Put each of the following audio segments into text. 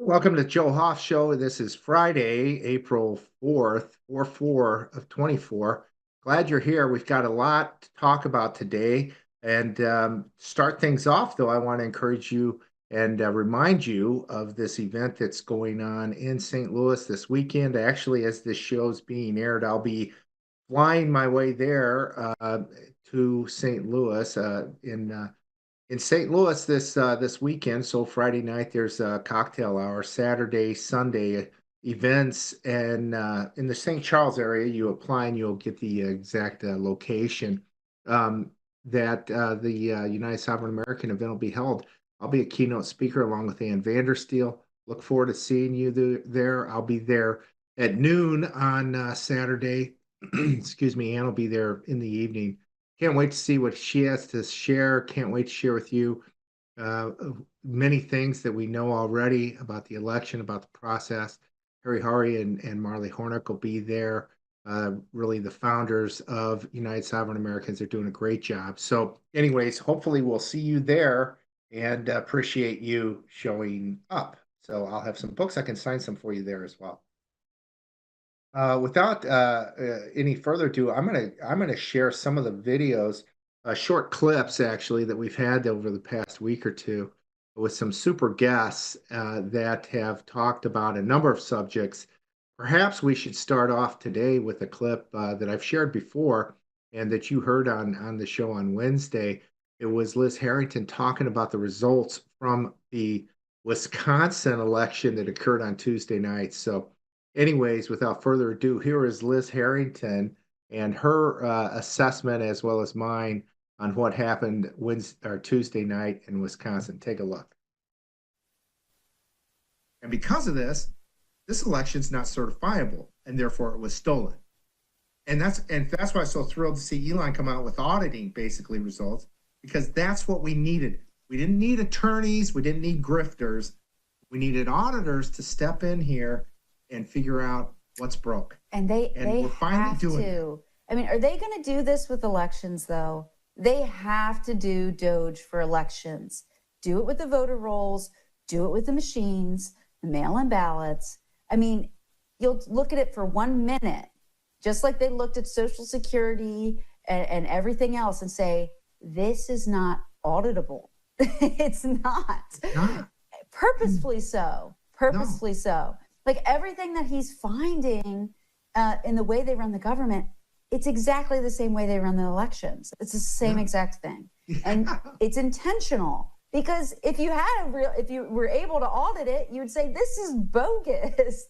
Welcome to Joe Hoff Show. This is Friday, April 4th, 4 of 24. Glad you're here. We've got a lot to talk about today. And start things off, though, I want to encourage you and remind you of this event that's going on in St. Louis this weekend. Actually, as this show's being aired, I'll be flying my way there to St. Louis in St. Louis this weekend. So Friday night there's a cocktail hour. Saturday, Sunday events, and in the St. Charles area, you apply and you'll get the exact location um, that the United Sovereign American event will be held. I'll be a keynote speaker along with Ann Vandersteel. Look forward to seeing you there. I'll be there at noon on Saturday. Excuse me. Ann will be there in the evening. Can't wait to see what she has to share. Can't wait to share with you uh, many things that we know already about the election, about the process. Harry Hari and Marley Hornick will be there. Really, the founders of United Sovereign Americans are doing a great job. So, anyways, hopefully, we'll see you there and appreciate you showing up. So, I'll have some books. I can sign some for you there as well. Without any further ado, I'm gonna share some of the videos, short clips actually that we've had over the past week or two with some super guests that have talked about a number of subjects. Perhaps we should start off today with a clip that I've shared before and that you heard on the show on Wednesday. It was Liz Harrington talking about the results from the Wisconsin election that occurred on Tuesday night. So anyways, without further ado, here is Liz Harrington and her assessment as well as mine on what happened Wednesday or Tuesday night in Wisconsin. Take a look. And because of this election's not certifiable, and therefore it was stolen. And that's why I'm so thrilled to see Elon come out with auditing basically results, because that's what we needed. We didn't need attorneys, we didn't need grifters. We needed auditors to step in here and figure out what's broke. And they we're finally have doing to. I mean, are they going to do this with elections, though? They have to do Doge for elections. Do it with the voter rolls, do it with the machines, the mail-in ballots. I mean, you'll look at it for 1 minute, just like they looked at Social Security and everything else and say, this is not auditable. It's not. Not. Purposefully so. Purposefully so. Like everything that he's finding in the way they run the government, it's exactly the same way they run the elections. It's the same exact thing. And it's intentional, because if you were able to audit it, you'd say, this is bogus.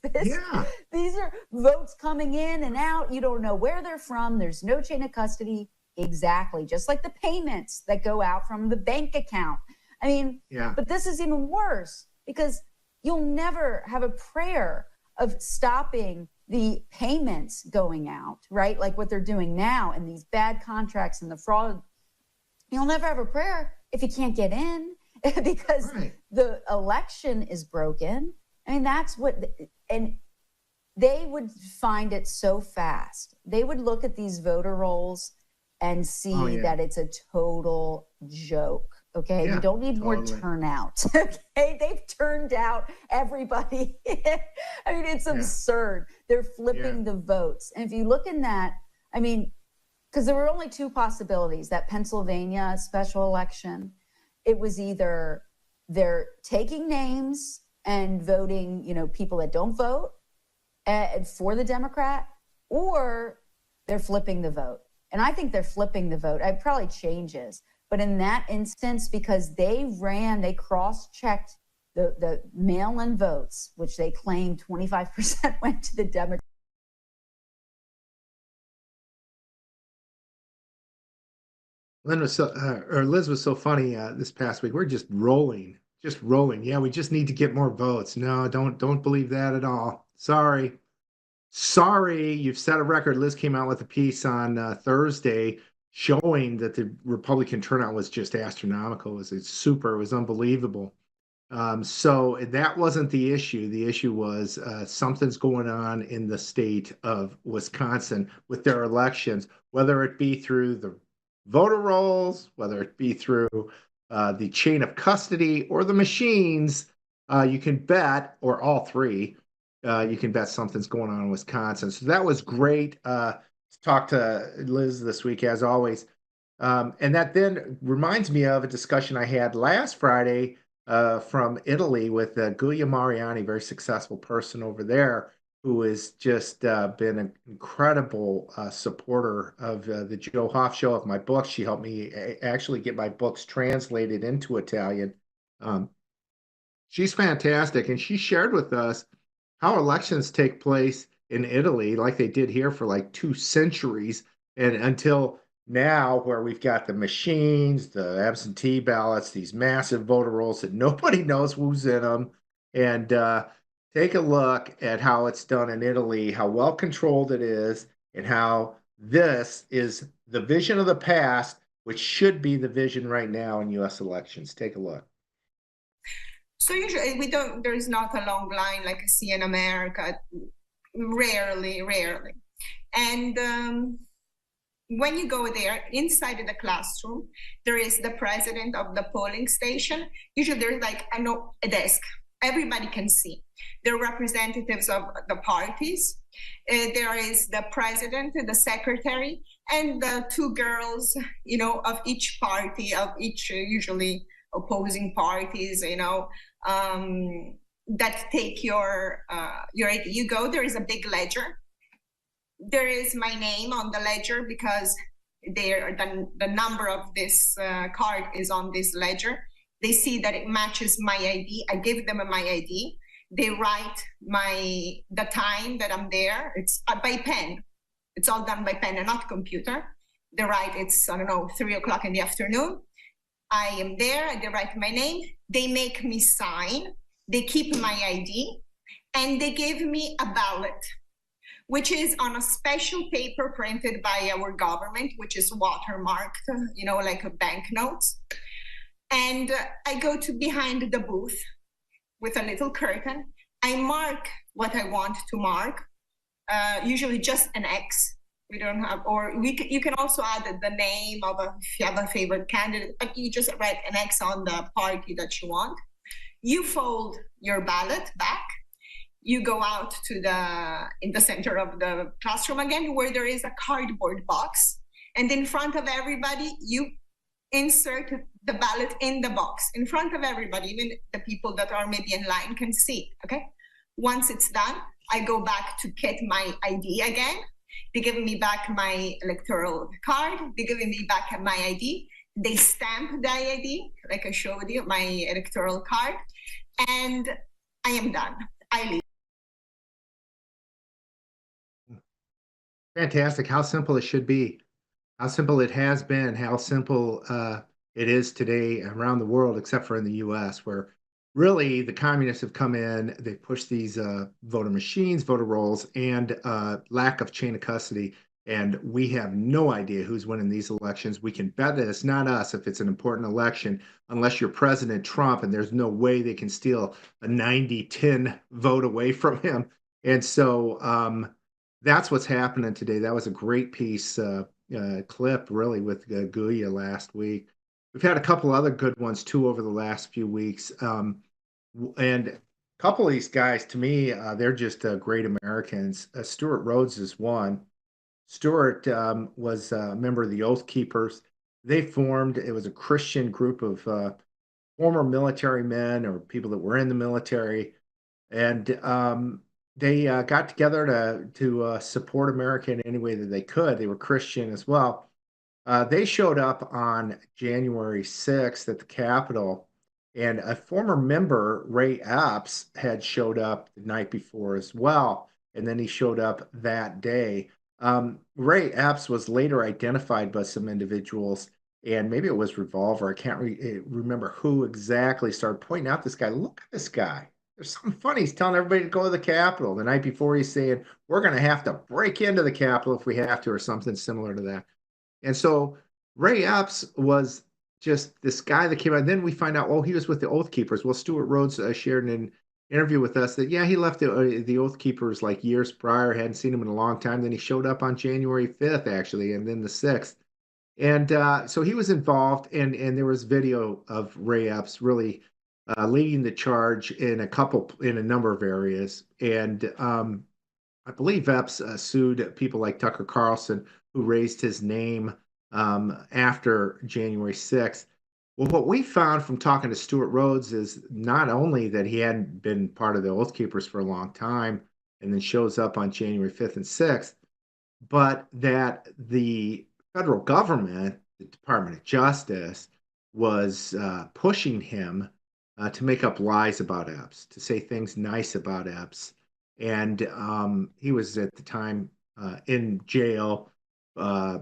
These are votes coming in and out. You don't know where they're from. There's no chain of custody. Exactly. Just like the payments that go out from the bank account. I mean, but this is even worse, because you'll never have a prayer of stopping the payments going out, right? Like what they're doing now in these bad contracts and the fraud. You'll never have a prayer if you can't get in because the election is broken. I mean, that's what, and they would find it so fast. They would look at these voter rolls and see that it's a total joke. Okay, we don't need more turnout. Okay, they've turned out everybody. I mean, it's absurd. They're flipping the votes. And if you look in that, I mean, because there were only two possibilities, that Pennsylvania special election. It was either they're taking names and voting, people that don't vote for the Democrat, or they're flipping the vote. And I think they're flipping the vote. It probably changes. But in that instance, because they cross-checked the mail-in votes, which they claimed 25% went to the Democrats. Liz was so funny this past week. We're just rolling. Yeah, we just need to get more votes. No, don't believe that at all. Sorry, you've set a record. Liz came out with a piece on Thursday showing that the Republican turnout was just astronomical. It was unbelievable. So that wasn't the issue. The issue was something's going on in the state of Wisconsin with their elections, whether it be through the voter rolls, whether it be through the chain of custody or the machines. You can bet, or all three, you can bet something's going on in Wisconsin. So that was great. Talk to Liz this week, as always. And that then reminds me of a discussion I had last Friday from Italy with Giulia Mariani, very successful person over there, who has just been an incredible supporter of the Joe Hoff Show, of my book. She helped me actually get my books translated into Italian. Um, she's fantastic, and she shared with us how elections take place in Italy, like they did here for like 2 centuries, and until now, where we've got the machines, the absentee ballots, these massive voter rolls that nobody knows who's in them. And take a look at how it's done in Italy, how well controlled it is, and how this is the vision of the past, which should be the vision right now in US elections. Take a look. So usually we don't, there is not a long line like I see in America, rarely, rarely. And when you go there, inside the classroom, there is the president of the polling station. Usually there's like a desk. Everybody can see. There are representatives of the parties. There is the president, the secretary, and the two girls, of each party, of each usually opposing parties, that take your ID. You go, there is a big ledger. There is my name on the ledger because the number of this card is on this ledger. They see that it matches my ID. I give them my ID. They write the time that I'm there. It's by pen. It's all done by pen and not computer. They write it's, 3 o'clock in the afternoon. I am there, they write my name, they make me sign, they keep my ID, and they give me a ballot, which is on a special paper printed by our government, which is watermarked, like a banknotes. And I go to behind the booth with a little curtain. I mark what I want to mark, usually just an X. We don't have, or you can also add the name of if you have a favorite candidate, but you just write an X on the party that you want. You fold your ballot back. You go out in the center of the classroom again, where there is a cardboard box. And in front of everybody, you insert the ballot in the box in front of everybody, even the people that are maybe in line can see, okay? Once it's done, I go back to get my ID again. They give me back my electoral card. They give me back my ID. They stamp the ID, like I showed you, my electoral card, and I am done. I leave. Fantastic. How simple it should be. How simple it has been. How simple it is today around the world, except for in the US, where really the communists have come in, they push these voter machines, voter rolls, and lack of chain of custody. And we have no idea who's winning these elections. We can bet that it's not us if it's an important election, unless you're President Trump, and there's no way they can steal a 90-10 vote away from him. And so that's what's happening today. That was a great piece, clip, really, with Guya last week. We've had a couple other good ones too over the last few weeks. And a couple of these guys, to me, they're just great Americans. Stuart Rhodes is one. Stuart was a member of the Oath Keepers. It was a Christian group of former military men or people that were in the military. And they got together to support America in any way that they could. They were Christian as well. They showed up on January 6th at the Capitol, and a former member, Ray Epps, had showed up the night before as well, and then he showed up that day. Ray Epps was later identified by some individuals, and maybe it was Revolver. I can't remember who exactly started pointing out this guy. Look at this guy. There's something funny. He's telling everybody to go to the Capitol. The night before, he's saying, we're going to have to break into the Capitol if we have to, or something similar to that. And so Ray Epps was just this guy that came out. Then we find out, oh, he was with the Oath Keepers. Well, Stuart Rhodes shared an interview with us that, yeah, he left the Oath Keepers like years prior, hadn't seen him in a long time. Then he showed up on January 5th, actually, and then the 6th. And so he was involved, and there was video of Ray Epps really leading the charge in a number of areas. And I believe Epps sued people like Tucker Carlson, who raised his name after January 6th. Well, what we found from talking to Stuart Rhodes is not only that he hadn't been part of the Oath Keepers for a long time and then shows up on January 5th and 6th, but that the federal government, the Department of Justice, was pushing him to make up lies about Epps, to say things nice about Epps. And he was at the time in jail, uh,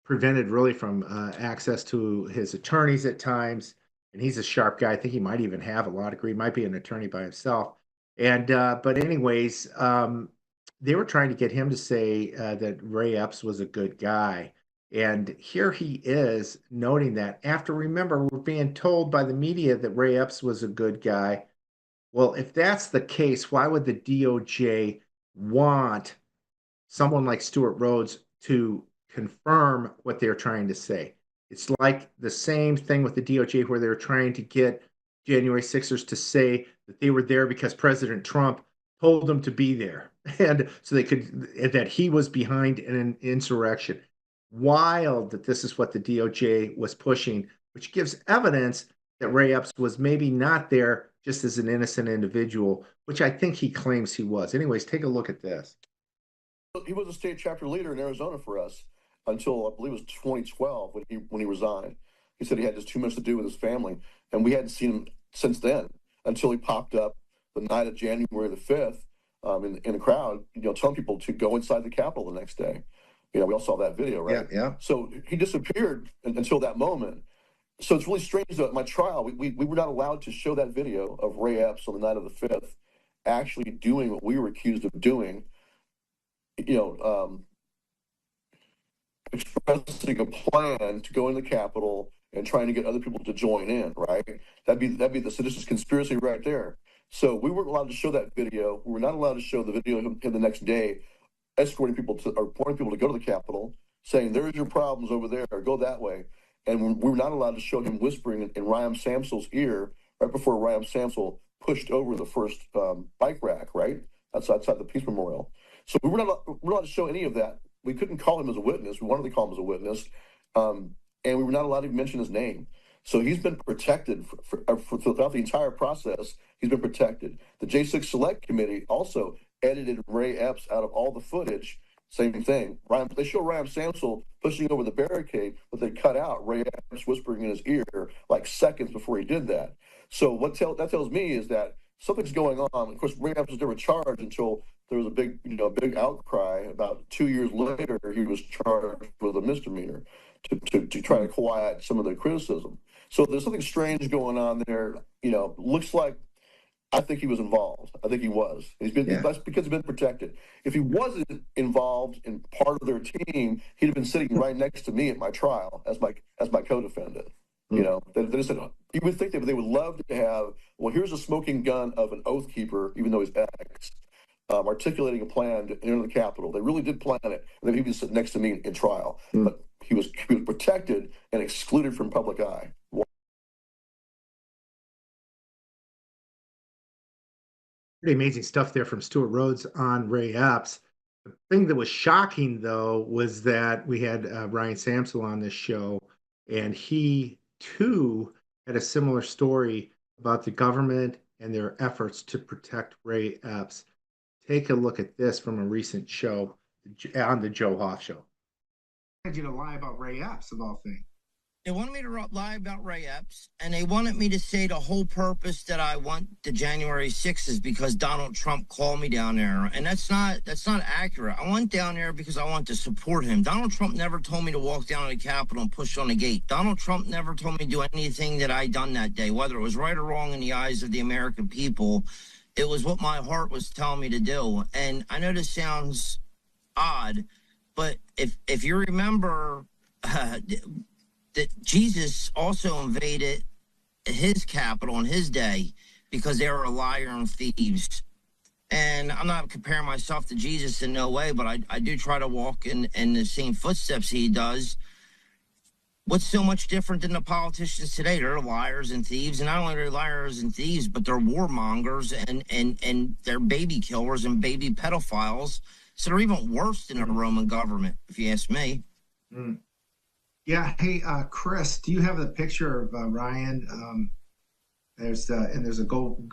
prevented really from access to his attorneys at times. And he's a sharp guy. I think he might even have a law degree, might be an attorney by himself. And but anyways, they were trying to get him to say that Ray Epps was a good guy. And here he is noting that after, remember, we're being told by the media that Ray Epps was a good guy. Well, if that's the case, why would the DOJ want someone like Stuart Rhodes to confirm what they're trying to say? It's like the same thing with the DOJ where they're trying to get January Sixers to say that they were there because President Trump told them to be there. And so they could, that he was behind an insurrection. Wild that this is what the DOJ was pushing, which gives evidence that Ray Epps was maybe not there just as an innocent individual, which I think he claims he was. Anyways, take a look at this. He was a state chapter leader in Arizona for us until I believe it was 2012 when he resigned. He said he had just too much to do with his family, and we hadn't seen him since then until he popped up the night of January the 5th in the crowd, telling people to go inside the Capitol the next day. We all saw that video, right? Yeah. So he disappeared until that moment. So it's really strange that at my trial, we were not allowed to show that video of Ray Epps on the night of the 5th actually doing what we were accused of doing, expressing a plan to go in the Capitol and trying to get other people to join in, right? That'd be the seditious conspiracy right there. So we weren't allowed to show that video. We were not allowed to show the video of him the next day, escorting people to, or pointing people to go to the Capitol, saying, there's your problems over there, or go that way. And we were not allowed to show him whispering in Ryan Samsel's ear right before Ryan Samsel pushed over the first bike rack, right? That's outside the Peace Memorial. So we were not allowed to show any of that. We couldn't call him as a witness. We wanted to call him as a witness. And we were not allowed to even mention his name. So he's been protected throughout the entire process. He's been protected. The J6 Select Committee also edited Ray Epps out of all the footage. Same thing. They show Ryan Samsel pushing over the barricade, but they cut out Ray Epps whispering in his ear like seconds before he did that. So that tells me is that something's going on. Of course, Ray Epps was never charged until there was a big outcry. About 2 years later, he was charged with a misdemeanor to try to quiet some of the criticism. So there's something strange going on there. Looks like, I think he was involved. I think he was. That's because he's been protected. If he wasn't involved in part of their team, he'd have been sitting right next to me at my trial as my co-defendant. They said, you would think they would love to have, well, here's a smoking gun of an oath keeper, even though he's ex, articulating a plan to enter the Capitol. They really did plan it, and then he was sitting next to me in trial. But he was protected and excluded from public eye. Pretty amazing stuff there from Stuart Rhodes on Ray Epps. The thing that was shocking, though, was that we had Ryan Samsel on this show, and he, too, had a similar story about the government and their efforts to protect Ray Epps. Take a look at this from a recent show on the Joe Hoff Show. I wanted you to lie about Ray Epps, of all things. They wanted me to lie about Ray Epps, and they wanted me to say the whole purpose that I went to January 6th is because Donald Trump called me down there, and that's not accurate. I went down there because I want to support him. Donald Trump never told me to walk down to the Capitol and push on the gate. Donald Trump never told me to do anything that I done that day, whether it was right or wrong in the eyes of the American people. It was what my heart was telling me to do. And I know this sounds odd, but if you remember, that Jesus also invaded his capital in his day because they were a liar and thieves. And I'm not comparing myself to Jesus in no way, but I do try to walk in the same footsteps he does. what's so much different than the politicians today? They're liars and thieves, and not only are they liars and thieves, but they're warmongers and they're baby killers and baby pedophiles. So they're even worse than the Roman government, if you ask me. Mm. Yeah. Hey, Chris, do you have the picture of Ryan? There's a Give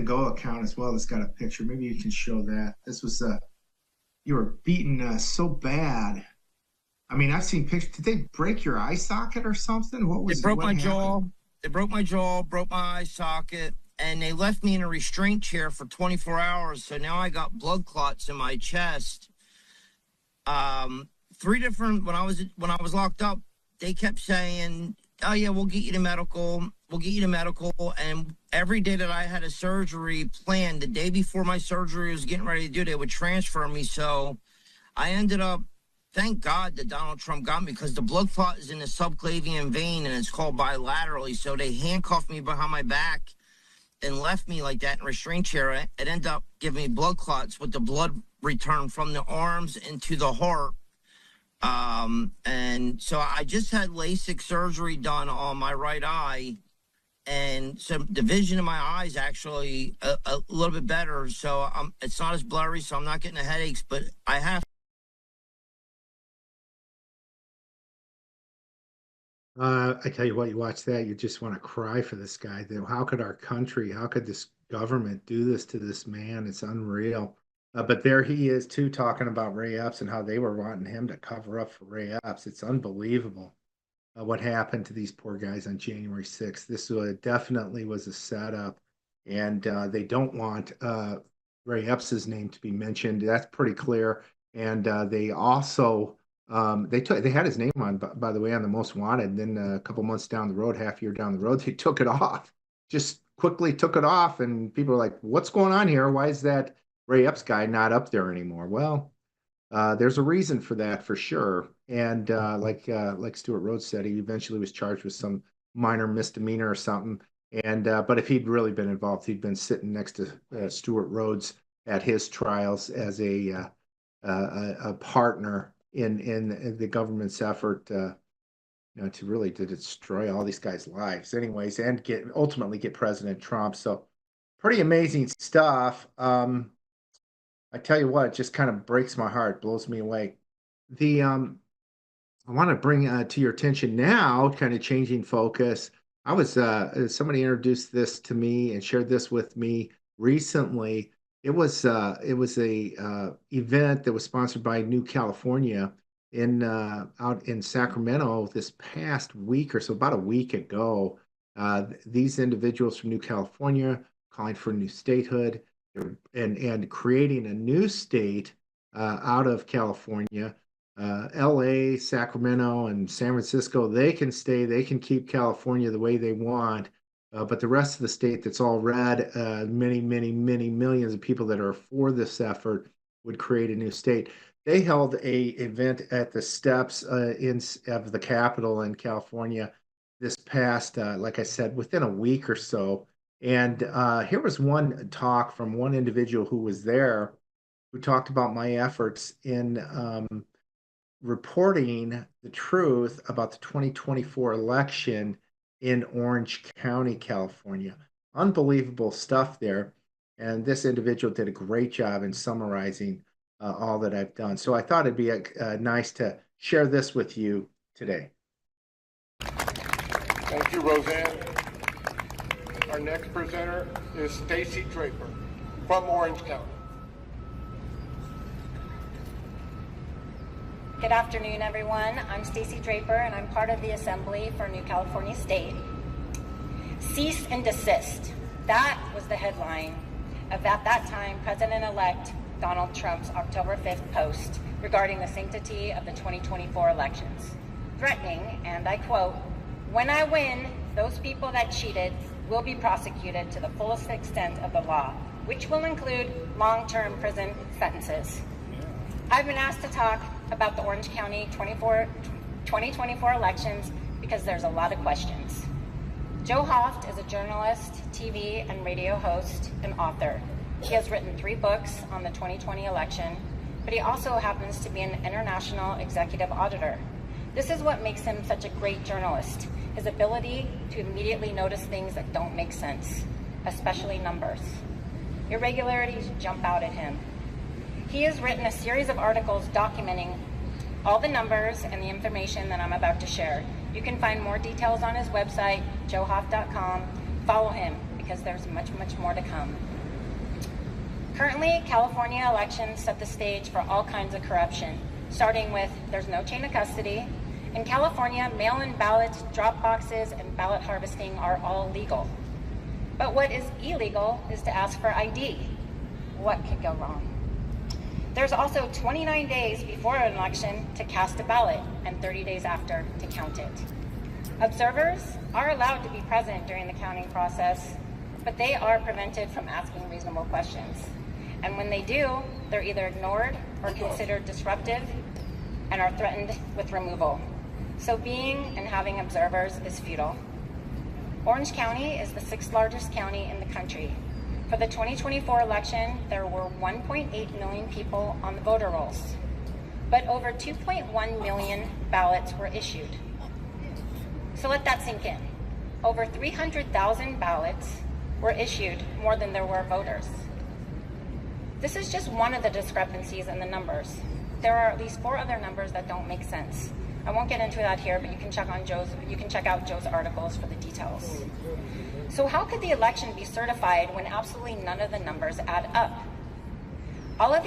Go account as well that's got a picture. Maybe you can show that. This was you were beaten so bad. I mean, I've seen pictures. Did they break your eye socket or something? They broke my jaw. They broke my jaw, broke my eye socket, and they left me in a restraint chair for 24 hours. So now I got blood clots in my chest. Three different, when I was locked up, they kept saying, oh yeah, we'll get you to medical. We'll get you to medical. And every day that I had a surgery planned, the day before my surgery was getting ready to do, they would transfer me. So I ended up, thank God that Donald Trump got me, because the blood clot is in the subclavian vein and it's called bilaterally. So they handcuffed me behind my back and left me like that in a restraint chair. It ended up giving me blood clots with the blood return from the arms into the heart. And so I just had LASIK surgery done on my right eye. And so the vision in my eye is actually a little bit better. So it's not as blurry, so I'm not getting the headaches, but I have. I tell you what, you watch that, you just want to cry for this guy. How could our country, how could this government do this to this man? It's unreal. But there he is too, talking about Ray Epps and how they were wanting him to cover up for Ray Epps. It's unbelievable what happened to these poor guys on January 6th. This definitely was a setup, and they don't want Ray Epps's name to be mentioned. That's pretty clear. And they also they had his name on, by the way, on the most wanted. And then a couple months down the road, half year down the road, they took it off. Just quickly took it off, and people are like, "What's going on here? Why is that Ray Epps guy not up there anymore?" Well, there's a reason for that for sure. And like Stuart Rhodes said, he eventually was charged with some minor misdemeanor or something. And but if he'd really been involved, he'd been sitting next to Stuart Rhodes at his trials as a partner in the government's effort, to really to destroy all these guys' lives, anyways, and ultimately get President Trump. So pretty amazing stuff. I tell you what, it just kind of breaks my heart, blows me away. I want to bring to your attention now, kind of changing focus. I was somebody introduced this to me and shared this with me recently. It was a event that was sponsored by New California in out in Sacramento this past week or so, about a week ago. These individuals from New California calling for new statehood and creating a new state out of California. LA, Sacramento, and San Francisco, they can stay, they can keep California the way they want. But the rest of the state that's all red, many millions of people that are for this effort would create a new state. They held a event at the steps of the Capitol in California this past, like I said, within a week or so. And here was one talk from one individual who was there, who talked about my efforts in reporting the truth about the 2024 election in Orange County, California. Unbelievable stuff there. And this individual did a great job in summarizing all that I've done. So I thought it'd be nice to share this with you today. Thank you, Roseanne. Our next presenter is Stacey Draper from Orange County. Good afternoon, everyone. I'm Stacey Draper, and I'm part of the Assembly for New California State. Cease and desist. That was the headline of at that time President-elect Donald Trump's October 5th post regarding the sanctity of the 2024 elections, threatening, and I quote, "When I win, those people that cheated will be prosecuted to the fullest extent of the law, which will include long-term prison sentences." I've been asked to talk about the Orange County 2024 elections because there's a lot of questions. Joe Hoft is a journalist, TV and radio host, and author. He has written 3 books on the 2020 election, but he also happens to be an international executive auditor. This is what makes him such a great journalist, his ability to immediately notice things that don't make sense, especially numbers. Irregularities jump out at him. He has written a series of articles documenting all the numbers and the information that I'm about to share. You can find more details on his website, joehoft.com. Follow him because there's much, much more to come. Currently, California elections set the stage for all kinds of corruption, starting with there's no chain of custody. In California, mail-in ballots, drop boxes, and ballot harvesting are all legal. But what is illegal is to ask for ID. What could go wrong? There's also 29 days before an election to cast a ballot and 30 days after to count it. Observers are allowed to be present during the counting process, but they are prevented from asking reasonable questions. And when they do, they're either ignored or considered disruptive and are threatened with removal. So being and having observers is futile. Orange County is the 6th largest county in the country. For the 2024 election, there were 1.8 million people on the voter rolls, but over 2.1 million ballots were issued. So let that sink in. Over 300,000 ballots were issued, more than there were voters. This is just one of the discrepancies in the numbers. There are at least 4 other numbers that don't make sense. I won't get into that here, but you can check out Joe's articles for the details. So how could the election be certified when absolutely none of the numbers add up? All of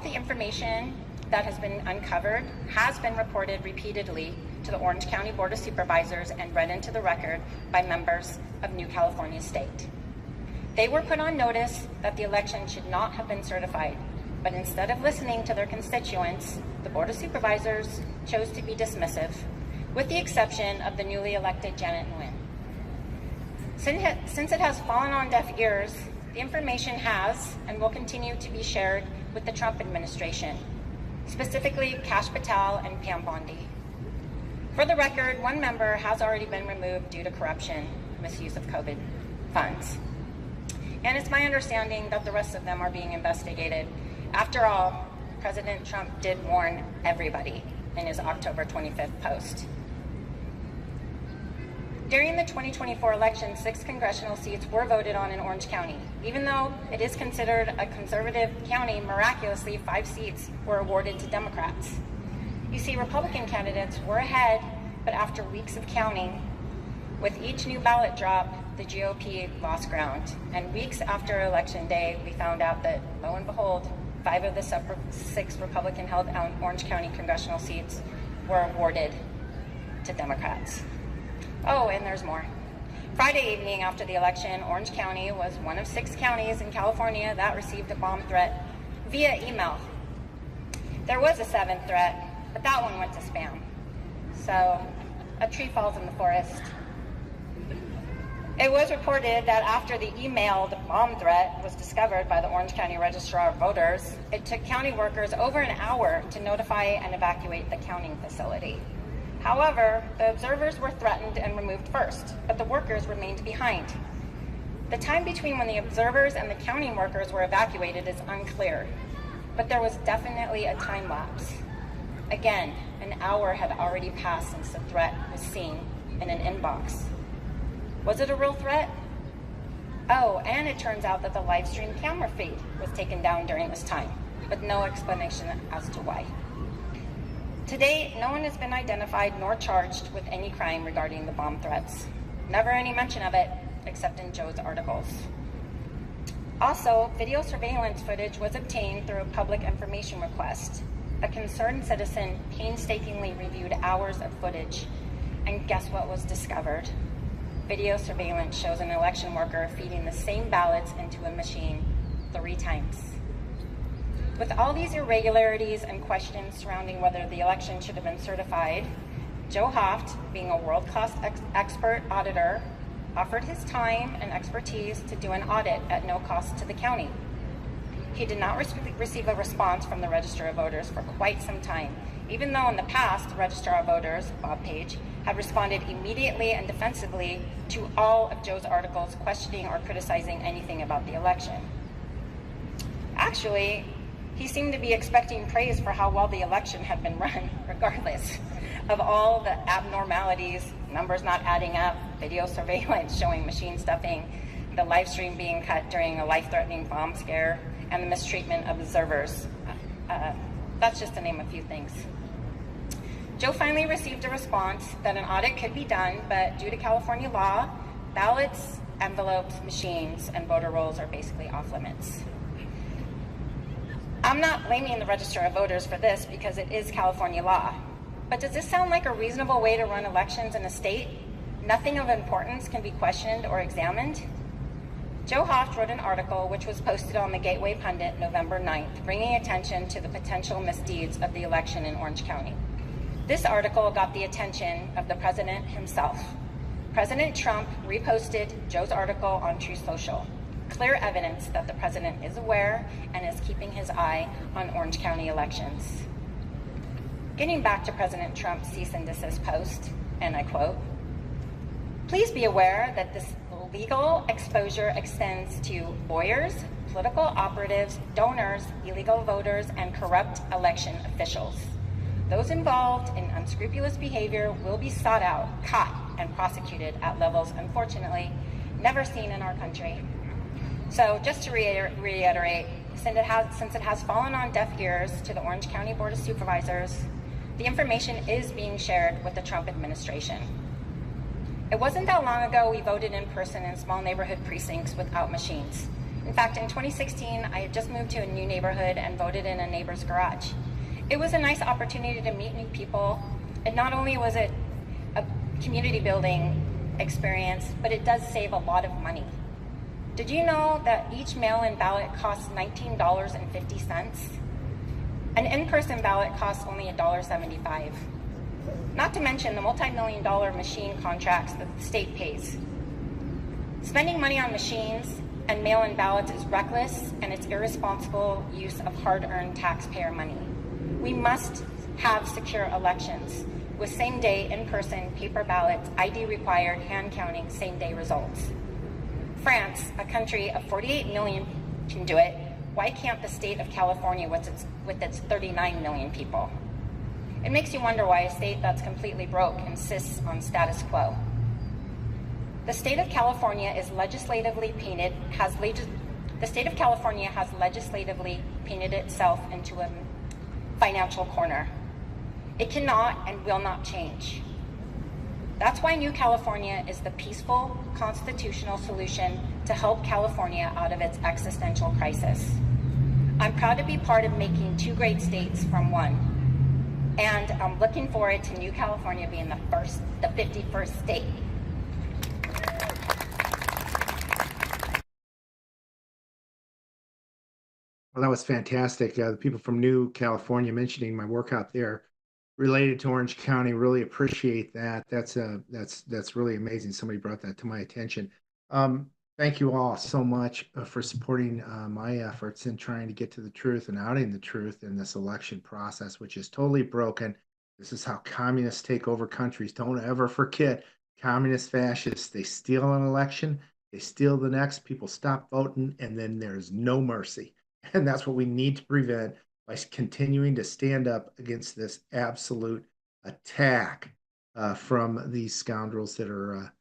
the information that has been uncovered has been reported repeatedly to the Orange County Board of Supervisors and read into the record by members of New California State. They were put on notice that the election should not have been certified, but instead of listening to their constituents, the Board of Supervisors chose to be dismissive, with the exception of the newly elected Janet Nguyen. Since it has fallen on deaf ears, the information has and will continue to be shared with the Trump administration, specifically Kash Patel and Pam Bondi. For the record, one member has already been removed due to corruption, misuse of COVID funds. And it's my understanding that the rest of them are being investigated. After all, President Trump did warn everybody in his October 25th post. During the 2024 election, 6 congressional seats were voted on in Orange County. Even though it is considered a conservative county, miraculously 5 seats were awarded to Democrats. You see, Republican candidates were ahead, but after weeks of counting, with each new ballot drop, the GOP lost ground. And weeks after Election Day, we found out that, lo and behold, 5 of the 6 Republican-held Orange County congressional seats were awarded to Democrats. Oh, and there's more. Friday evening after the election, Orange County was one of 6 counties in California that received a bomb threat via email. There was a 7th threat, but that one went to spam. So a tree falls in the forest. It was reported that after the emailed bomb threat was discovered by the Orange County Registrar of Voters, it took county workers over an hour to notify and evacuate the counting facility. However, the observers were threatened and removed first, but the workers remained behind. The time between when the observers and the counting workers were evacuated is unclear, but there was definitely a time lapse. Again, an hour had already passed since the threat was seen in an inbox. Was it a real threat? Oh, and it turns out that the live stream camera feed was taken down during this time, with no explanation as to why. To date, no one has been identified nor charged with any crime regarding the bomb threats. Never any mention of it, except in Joe's articles. Also, video surveillance footage was obtained through a public information request. A concerned citizen painstakingly reviewed hours of footage, and guess what was discovered? Video surveillance shows an election worker feeding the same ballots into a machine 3 times. With all these irregularities and questions surrounding whether the election should have been certified, Joe Hoft, being a world-class expert auditor, offered his time and expertise to do an audit at no cost to the county. He did not receive a response from the Register of Voters for quite some time, even though in the past, the Registrar of Voters, Bob Page, had responded immediately and defensively to all of Joe's articles questioning or criticizing anything about the election. Actually, he seemed to be expecting praise for how well the election had been run, regardless. of all the abnormalities, numbers not adding up, video surveillance showing machine stuffing, the live stream being cut during a life-threatening bomb scare, and the mistreatment of observers. That's just to name a few things. Joe finally received a response that an audit could be done, but due to California law, ballots, envelopes, machines, and voter rolls are basically off limits. I'm not blaming the Register of Voters for this because it is California law. But does this sound like a reasonable way to run elections in a state? Nothing of importance can be questioned or examined? Joe Hoft wrote an article which was posted on the Gateway Pundit November 9th, bringing attention to the potential misdeeds of the election in Orange County. This article got the attention of the president himself. President Trump reposted Joe's article on Truth Social. Clear evidence that the president is aware and is keeping his eye on Orange County elections. Getting back to President Trump's cease and desist post, and I quote, "Please be aware that this legal exposure extends to lawyers, political operatives, donors, illegal voters, and corrupt election officials. Those involved in unscrupulous behavior will be sought out, caught, and prosecuted at levels, unfortunately, never seen in our country." So just to reiterate, since it has fallen on deaf ears to the Orange County Board of Supervisors, the information is being shared with the Trump administration. It wasn't that long ago we voted in person in small neighborhood precincts without machines. In fact, in 2016, I had just moved to a new neighborhood and voted in a neighbor's garage. It was a nice opportunity to meet new people, and not only was it a community building experience, but it does save a lot of money. Did you know that each mail-in ballot costs $19.50? An in-person ballot costs only $1.75. Not to mention the multi-million-dollar machine contracts that the state pays. Spending money on machines and mail-in ballots is reckless, and it's irresponsible use of hard-earned taxpayer money. We must have secure elections with same-day, in-person, paper ballots, ID required, hand-counting, same-day results. France, a country of 48 million, can do it. Why can't the state of California with its 39 million people? It makes you wonder why a state that's completely broke insists on status quo. The state of California is legislatively painted, the state of California has legislatively painted itself into a financial corner. It cannot and will not change. That's why New California is the peaceful, constitutional solution to help California out of its existential crisis. I'm proud to be part of making two great states from one. And I'm looking forward to New California being the 51st state. Well, that was fantastic. The people from New California mentioning my work out there related to Orange County, really appreciate that. That's really amazing. Somebody brought that to my attention. Thank you all so much for supporting my efforts in trying to get to the truth and outing the truth in this election process, which is totally broken. This is how communists take over countries. Don't ever forget, communist fascists, they steal an election, they steal the next, people stop voting, and then there's no mercy. And that's what we need to prevent by continuing to stand up against this absolute attack from these scoundrels that are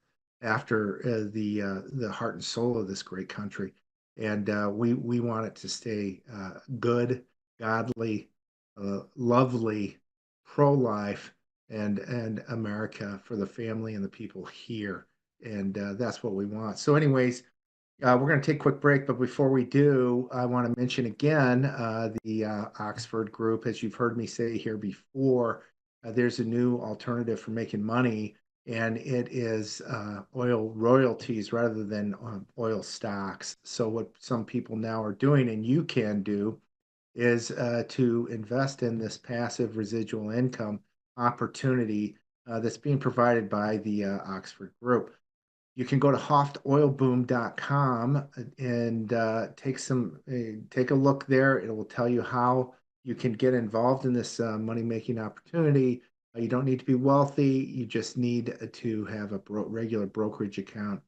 after the heart and soul of this great country. And we want it to stay good, godly, lovely, pro-life, and America for the family and the people here. And that's what we want. So anyways, we're going to take a quick break, but before we do, I want to mention again the Oxford group. As you've heard me say here before, there's a new alternative for making money, and it is oil royalties rather than oil stocks. So what some people now are doing, and you can do, is to invest in this passive residual income opportunity that's being provided by the Oxford group. You can go to hoftoilboom.com and take a look there. It will tell you how you can get involved in this money-making opportunity. You don't need to be wealthy. You just need to have a regular brokerage account.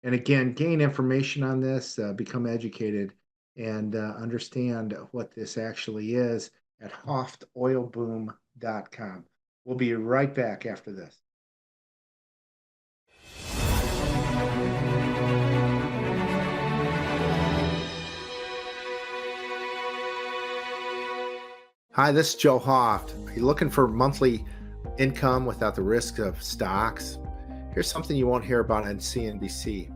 And again, gain information on this, become educated, and understand what this actually is at hoftoilboom.com. We'll be right back after this. Hi, this is Joe Hoft. Are you looking for monthly income without the risk of stocks? Here's something you won't hear about on CNBC.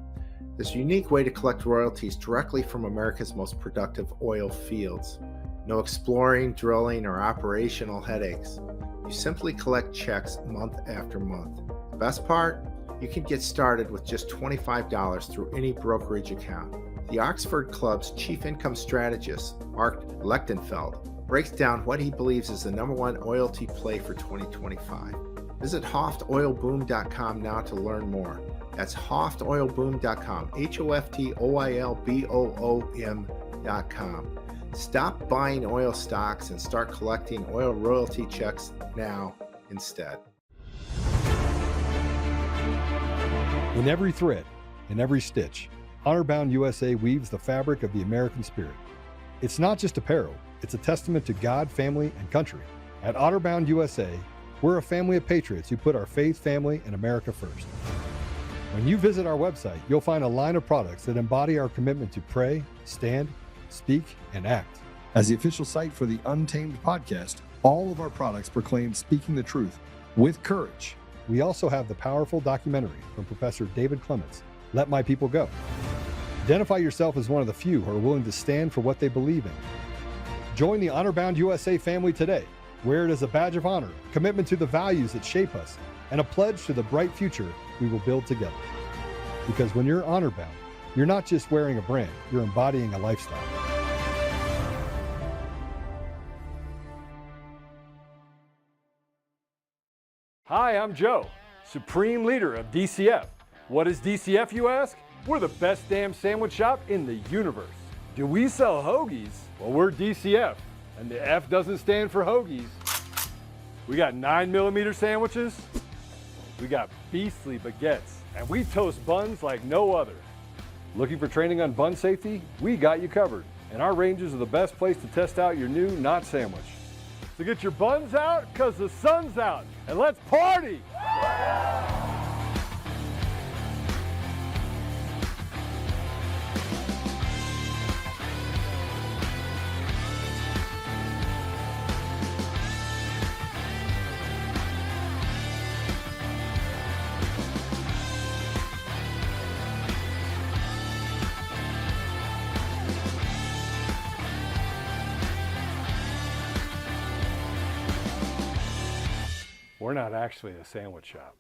There's a unique way to collect royalties directly from America's most productive oil fields. No exploring, drilling, or operational headaches. You simply collect checks month after month. The best part? You can get started with just $25 through any brokerage account. The Oxford Club's chief income strategist, Mark Lechtenfeld, breaks down what he believes is the #1 royalty play for 2025. Visit HoftOilBoom.com now to learn more. That's HoftOilBoom.com, HoftOilBoom.com. Stop buying oil stocks and start collecting oil royalty checks now instead. In every thread, in every stitch, Honor-Bound USA weaves the fabric of the American spirit. It's not just apparel, it's a testament to God, family, and country. At Honor-Bound USA, we're a family of patriots who put our faith, family, and America first. When you visit our website, you'll find a line of products that embody our commitment to pray, stand, speak, and act. As the official site for the Untamed podcast, all of our products proclaim speaking the truth with courage. We also have the powerful documentary from Professor David Clements, Let My People Go. Identify yourself as one of the few who are willing to stand for what they believe in. Join the Honor-Bound USA family today. Wear it as a badge of honor, a commitment to the values that shape us, and a pledge to the bright future we will build together. Because when you're honor-bound, you're not just wearing a brand, you're embodying a lifestyle. Hi, I'm Joe, Supreme Leader of DCF. What is DCF, you ask? We're the best damn sandwich shop in the universe. Do we sell hoagies? Well, we're DCF, and the F doesn't stand for hoagies. We got 9mm sandwiches, we got beastly baguettes, and we toast buns like no other. Looking for training on bun safety? We got you covered, and our ranges are the best place to test out your new Not sandwich. So get your buns out, cause the sun's out, and let's party! We're not actually a sandwich shop.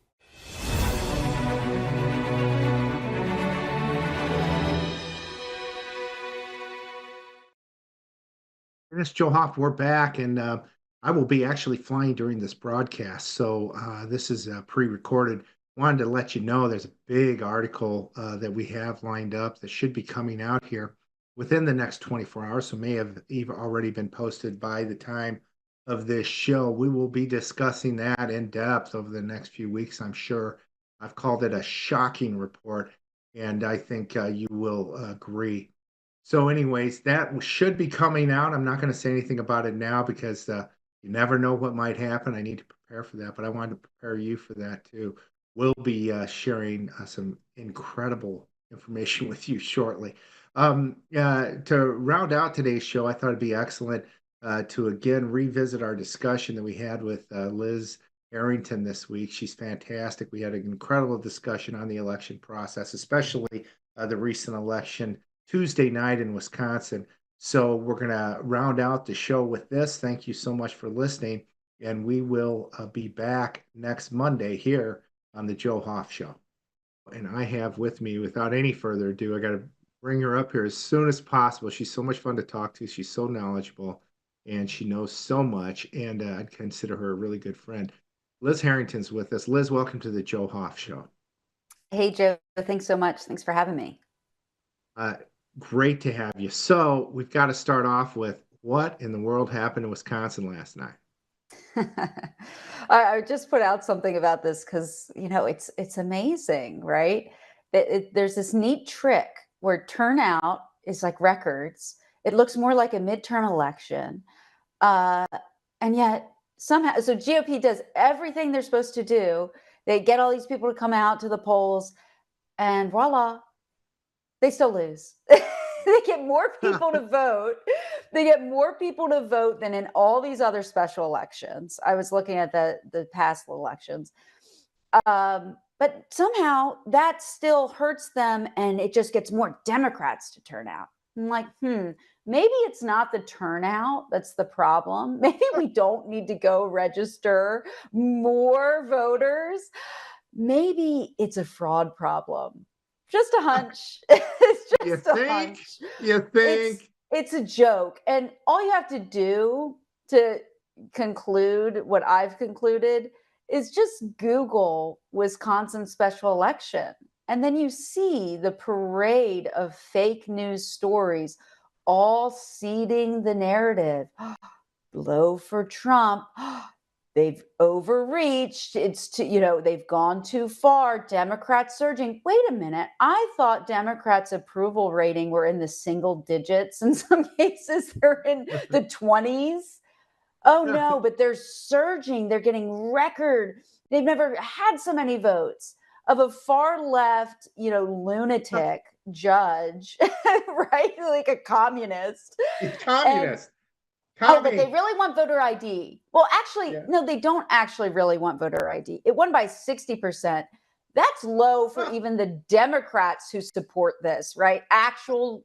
This is Joe Hoft. We're back, and I will be actually flying during this broadcast. So this is pre-recorded. Wanted to let you know there's a big article that we have lined up that should be coming out here within the next 24 hours. So may have even already been posted by the time of this show. We will be discussing that in depth over the next few weeks, I'm sure. I've called it a shocking report, and I think you will agree. So anyways, that should be coming out. I'm not going to say anything about it now because you never know what might happen. I need to prepare for that, but I wanted to prepare you for that too. We'll be sharing some incredible information with you shortly. To round out today's show, I thought it'd be excellent to again revisit our discussion that we had with Liz Harrington this week. She's fantastic. We had an incredible discussion on the election process, especially the recent election Tuesday night in Wisconsin. So we're going to round out the show with this. Thank you so much for listening. And we will be back next Monday here on the Joe Hoft Show. And I have with me, without any further ado, I got to bring her up here as soon as possible. She's so much fun to talk to. She's so knowledgeable, and she knows so much, and I'd consider her a really good friend. Liz Harrington's with us. Liz, welcome to the Joe Hoft Show. Hey, Joe. Thanks so much. Thanks for having me. Great to have you. So we've got to start off with what in the world happened in Wisconsin last night? I just put out something about this because, it's amazing, right? There's this neat trick where turnout is like records. It looks more like a midterm election. And yet somehow, so GOP does everything they're supposed to do. They get all these people to come out to the polls, and voila, they still lose. They get more people to vote. They get more people to vote than in all these other special elections. I was looking at the past elections. But somehow that still hurts them, and it just gets more Democrats to turn out. I'm like, maybe it's not the turnout that's the problem. Maybe we don't need to go register more voters. Maybe it's a fraud problem. Just a hunch. It's just a hunch. You think? It's a joke. And all you have to do to conclude what I've concluded is just Google Wisconsin special election. And then you see the parade of fake news stories all seeding the narrative. Blow for Trump. They've overreached. They've gone too far. Democrats surging. Wait a minute. I thought Democrats' approval rating were in the single digits. In some cases, they're in the 20s. Oh no, but they're surging. They're getting record. They've never had so many votes of a far left, lunatic judge, right? Like a communist. Communist. Oh, but they really want voter ID. Well, actually, no, they don't actually really want voter ID. It won by 60%. That's low for even the Democrats who support this, right? Actual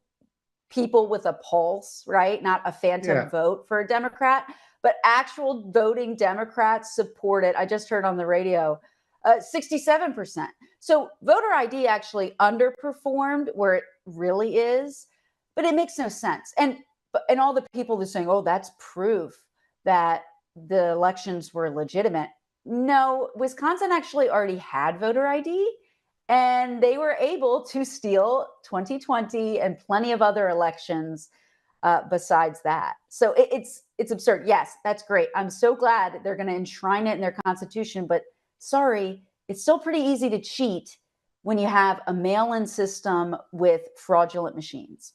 people with a pulse, right? Not a phantom vote for a Democrat, but actual voting Democrats support it. I just heard on the radio, 67%. So voter ID actually underperformed where it really is, but it makes no sense. And all the people that are saying, oh, that's proof that the elections were legitimate. No, Wisconsin actually already had voter ID, and they were able to steal 2020 and plenty of other elections besides that. So it's absurd. Yes, that's great. I'm so glad they're going to enshrine it in their constitution, but sorry, it's still pretty easy to cheat when you have a mail-in system with fraudulent machines.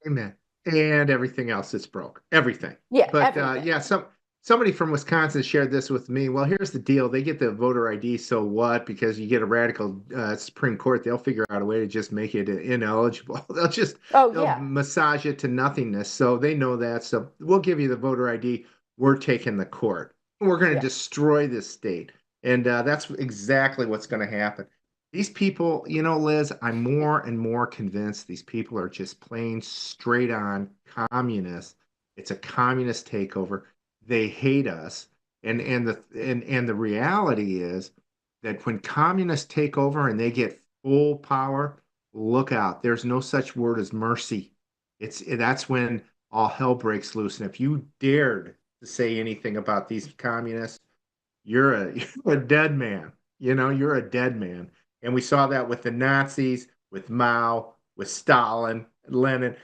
Amen. And everything else that's broke. Everything. Yeah. But everything. Somebody from Wisconsin shared this with me. Well, here's the deal. They get the voter ID, so what? Because you get a radical Supreme Court, they'll figure out a way to just make it ineligible. They'll massage it to nothingness. So they know that. So we'll give you the voter ID. We're taking the court. We're going to destroy this state. And that's exactly what's going to happen. These people, Liz, I'm more and more convinced these people are just plain straight on communists. It's a communist takeover. They hate us. And the reality is that when communists take over and they get full power, look out. There's no such word as mercy. That's when all hell breaks loose. And if you dared to say anything about these communists, you're a dead man. You're a dead man. And we saw that with the Nazis, with Mao, with Stalin, Lenin,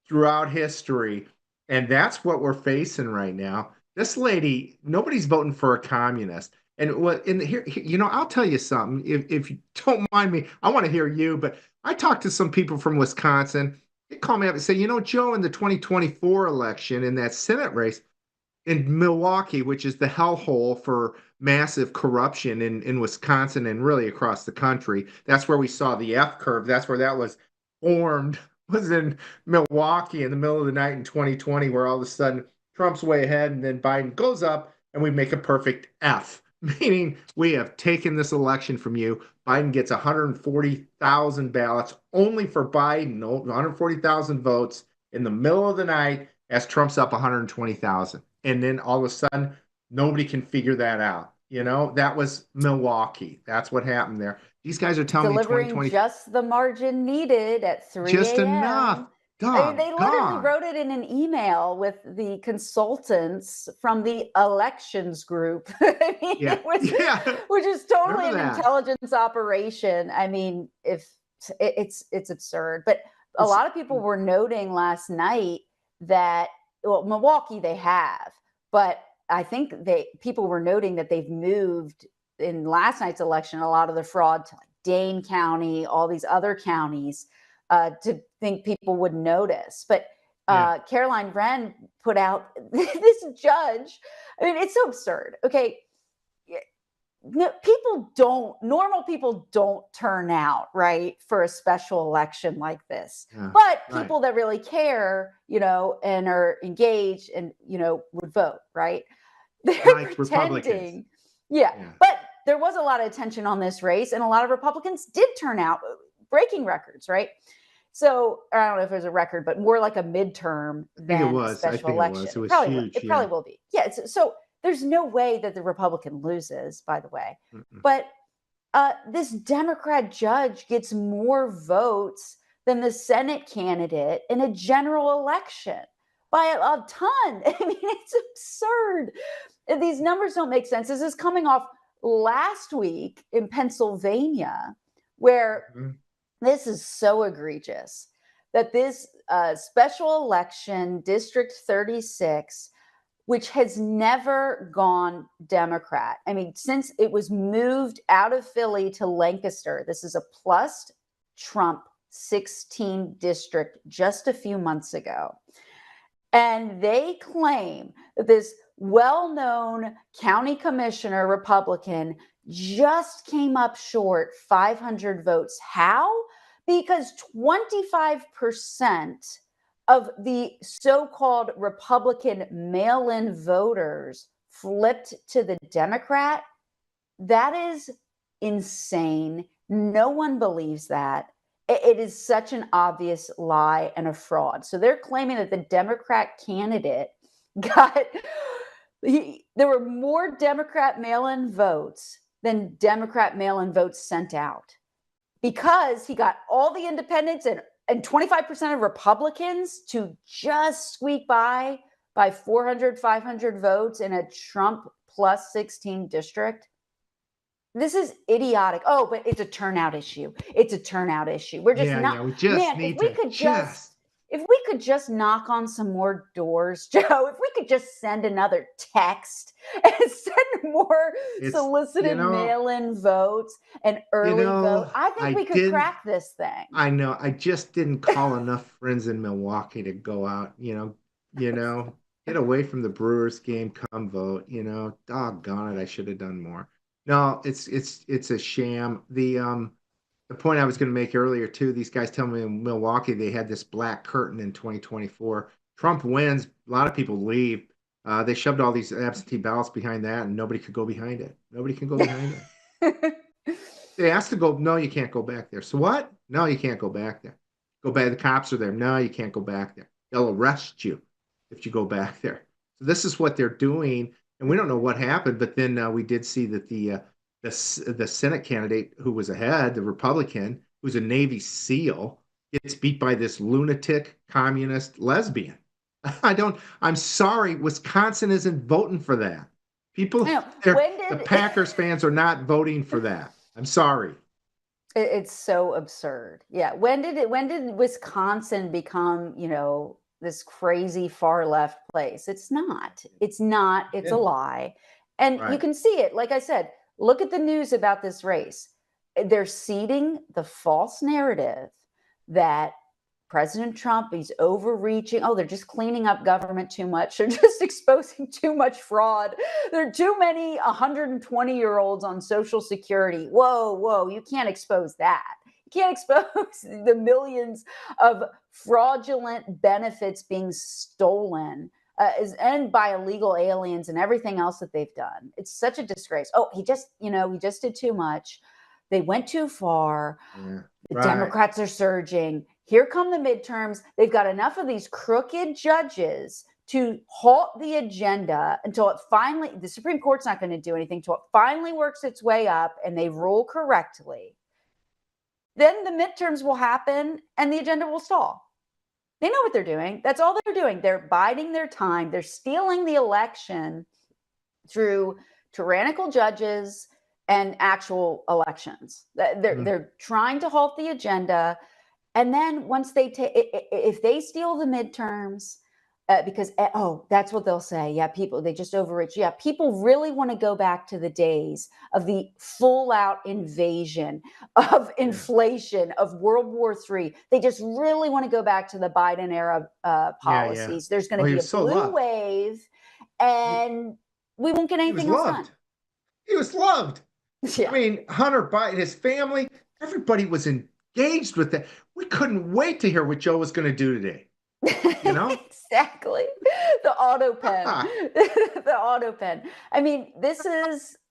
throughout history. And that's what we're facing right now. This lady, nobody's voting for a communist. And here, I'll tell you something. If you don't mind me, I want to hear you. But I talked to some people from Wisconsin. They call me up and say, Joe, in the 2024 election, in that Senate race, in Milwaukee, which is the hellhole for massive corruption in Wisconsin and really across the country. That's where we saw the F curve. That's where that was formed, was in Milwaukee in the middle of the night in 2020, where all of a sudden Trump's way ahead and then Biden goes up and we make a perfect F, meaning we have taken this election from you. Biden gets 140,000 ballots only for Biden, 140,000 votes in the middle of the night as Trump's up 120,000. And then all of a sudden, nobody can figure that out. That was Milwaukee. That's what happened there. These guys are telling me 2020 just the margin needed at 3 just enough. They literally wrote it in an email with the consultants from the elections group. I mean, which is totally an intelligence operation. I mean, if it's absurd. But a lot of people were noting last night that, Milwaukee they have, but I think people were noting that they've moved in last night's election a lot of the fraud to like Dane County, all these other counties, to think people would notice. But Caroline Wren put out this judge. I mean, it's so absurd. Okay. Normal people don't turn out, right, for a special election like this. Yeah, but people that really care, and are engaged and, would vote, right? They're like pretending. Yeah. But there was a lot of attention on this race, and a lot of Republicans did turn out, breaking records, right? So I don't know if it was a record, but more like a midterm than a special election. It was huge. It probably will be. Yeah. So there's no way that the Republican loses, by the way. But this Democrat judge gets more votes than the Senate candidate in a general election by a ton. I mean, it's absurd. These numbers don't make sense. This is coming off last week in Pennsylvania, where this is so egregious that this special election, District 36, which has never gone Democrat. I mean, since it was moved out of Philly to Lancaster, this is a plus Trump 16 district just a few months ago. And they claim that this well-known county commissioner Republican just came up short 500 votes. How? Because 25% of the so-called Republican mail-in voters flipped to the Democrat. That is insane. No one believes that. It is such an obvious lie and a fraud. So they're claiming that the Democrat candidate there were more Democrat mail-in votes than Democrat mail-in votes sent out, because he got all the independents and 25% of Republicans to just squeak by 400, 500 votes in a Trump plus 16 district. This is idiotic. Oh, but it's a turnout issue. It's a turnout issue. We're just not. We just need if we could just knock on some more doors, Joe, if we could just send another text and send more solicited mail-in votes and early vote, I think we could crack this thing. I know. I just didn't call enough friends in Milwaukee to go out, get away from the Brewers game, come vote, doggone it. I should have done more. No, it's a sham. The point I was going to make earlier too, these guys tell me in Milwaukee they had this black curtain in 2024. Trump wins, a lot of people leave. They shoved all these absentee ballots behind that, and nobody could go behind it. Nobody can go behind it. They asked to go, no, you can't go back there. So what? No, you can't go back there. Go back. The cops are there. No, you can't go back there. They'll arrest you if you go back there. So this is what they're doing, and we don't know what happened. But then we did see that the Senate candidate who was ahead, the Republican, who's a Navy SEAL, gets beat by this lunatic communist lesbian. I'm sorry, Wisconsin isn't voting for that. The Packers fans are not voting for that. I'm sorry. It's so absurd. Yeah. When did Wisconsin become, this crazy far left place? It's not. It's a lie. And you can see it. Like I said, look at the news about this race. They're seeding the false narrative that President Trump, he's overreaching. Oh, they're just cleaning up government too much. They're just exposing too much fraud. There are too many 120-year-olds on Social Security. Whoa, you can't expose that. You can't expose the millions of fraudulent benefits being stolen and by illegal aliens and everything else that they've done. It's such a disgrace. Oh, he just did too much. They went too far. Yeah, the Democrats are surging. Here come the midterms. They've got enough of these crooked judges to halt the agenda until the Supreme Court's not going to do anything until it finally works its way up and they rule correctly. Then the midterms will happen and the agenda will stall. They know what they're doing. That's all they're doing. They're biding their time. They're stealing the election through tyrannical judges and actual elections. They're trying to halt the agenda. And then once if they steal the midterms, because that's what they'll say. Yeah, people, they just overreach. Yeah, people really want to go back to the days of the full out invasion, of inflation, of World War III. They just really want to go back to the Biden era policies. There's going to be a blue wave, and we won't get anything else done. He was loved. Yeah. I mean, Hunter Biden, his family, everybody was engaged with that. We couldn't wait to hear what Joe was going to do today. You know? Exactly. The auto pen. The auto pen. I mean,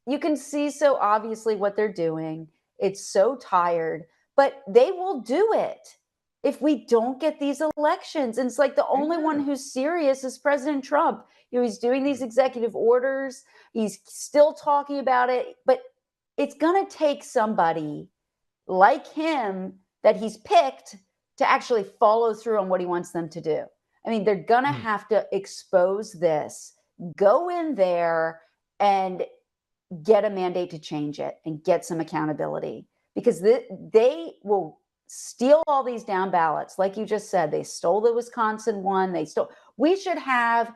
you can see so obviously what they're doing. It's so tired, but they will do it if we don't get these elections. And it's like the only one who's serious is President Trump. He's doing these executive orders. He's still talking about it, but it's going to take somebody like him that he's picked to actually follow through on what he wants them to do. I mean, they're going to have to expose this, go in there and get a mandate to change it and get some accountability, because they will steal all these down ballots. Like you just said, they stole the Wisconsin one. We should have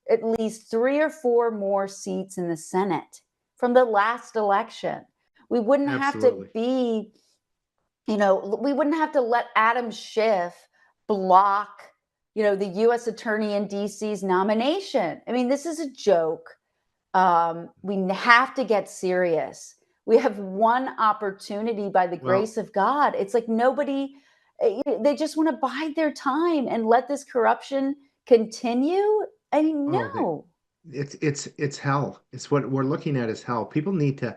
at least 3 or 4 more seats in the Senate from the last election. We wouldn't have to be, we wouldn't have to let Adam Schiff block, the U.S. attorney in D.C.'s nomination. I mean, this is a joke. We have to get serious. We have one opportunity by the grace of God. It's like they just want to bide their time and let this corruption continue. I mean, no. It's hell. It's what we're looking at is hell. People need to,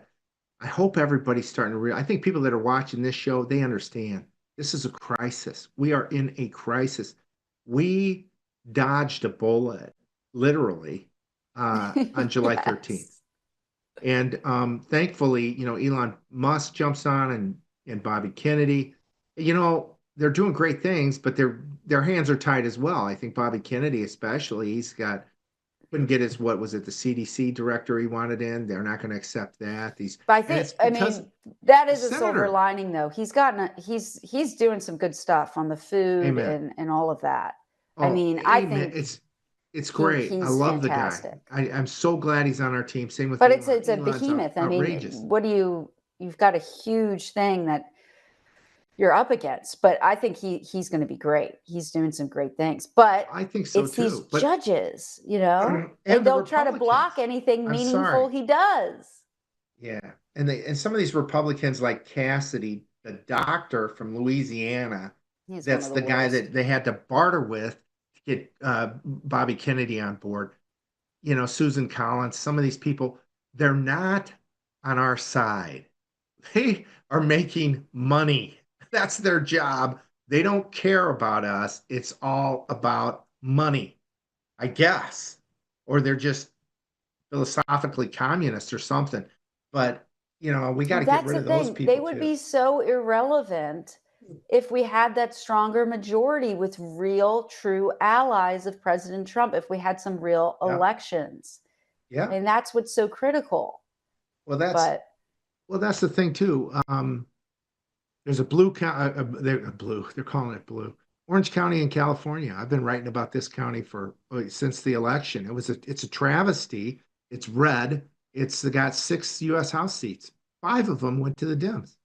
I hope everybody's starting to realize. I think people that are watching this show, they understand. This is a crisis. We are in a crisis. We dodged a bullet, literally, on July 13th. And thankfully, Elon Musk jumps on and Bobby Kennedy. They're doing great things, but their hands are tied as well. I think Bobby Kennedy, especially, couldn't get his, what was it, the CDC director he wanted in. They're not going to accept that. But I mean, that is a silver lining, though. He's doing some good stuff on the food and all of that. I mean, I think it's great. I love fantastic. The guy. I'm so glad he's on our team. Same with Elon. It's a behemoth. I mean, you've got a huge thing that you're up against, but I think he's going to be great. He's doing some great things, but I think so it's too. These judges, and they'll try to block anything meaningful he does. Yeah, and some of these Republicans, like Cassidy, the doctor from Louisiana, that's the guy that they had to barter with to get Bobby Kennedy on board. Susan Collins. Some of these people, they're not on our side. They are making money. That's their job. They don't care about us. It's all about money, I guess. Or they're just philosophically communist or something. But, we got to get rid of those people. They would be so irrelevant if we had that stronger majority with real, true allies of President Trump, if we had some real elections. Yeah. And that's what's so critical. Well, that's the thing, too. There's a blue county, they're calling it blue. Orange County in California. I've been writing about this county since the election. It's a travesty. It's red. It's got 6 U.S. House seats. 5 of them went to the Dems.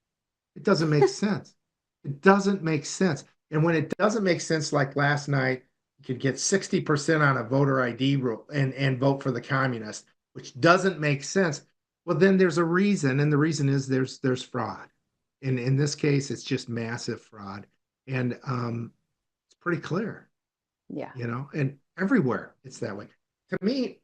It doesn't make sense. It doesn't make sense. And when it doesn't make sense, like last night, you could get 60% on a voter ID rule and vote for the communist, which doesn't make sense. Well, then there's a reason, and the reason is there's fraud. And in this case, it's just massive fraud. And it's pretty clear. Yeah. And everywhere it's that way. To me,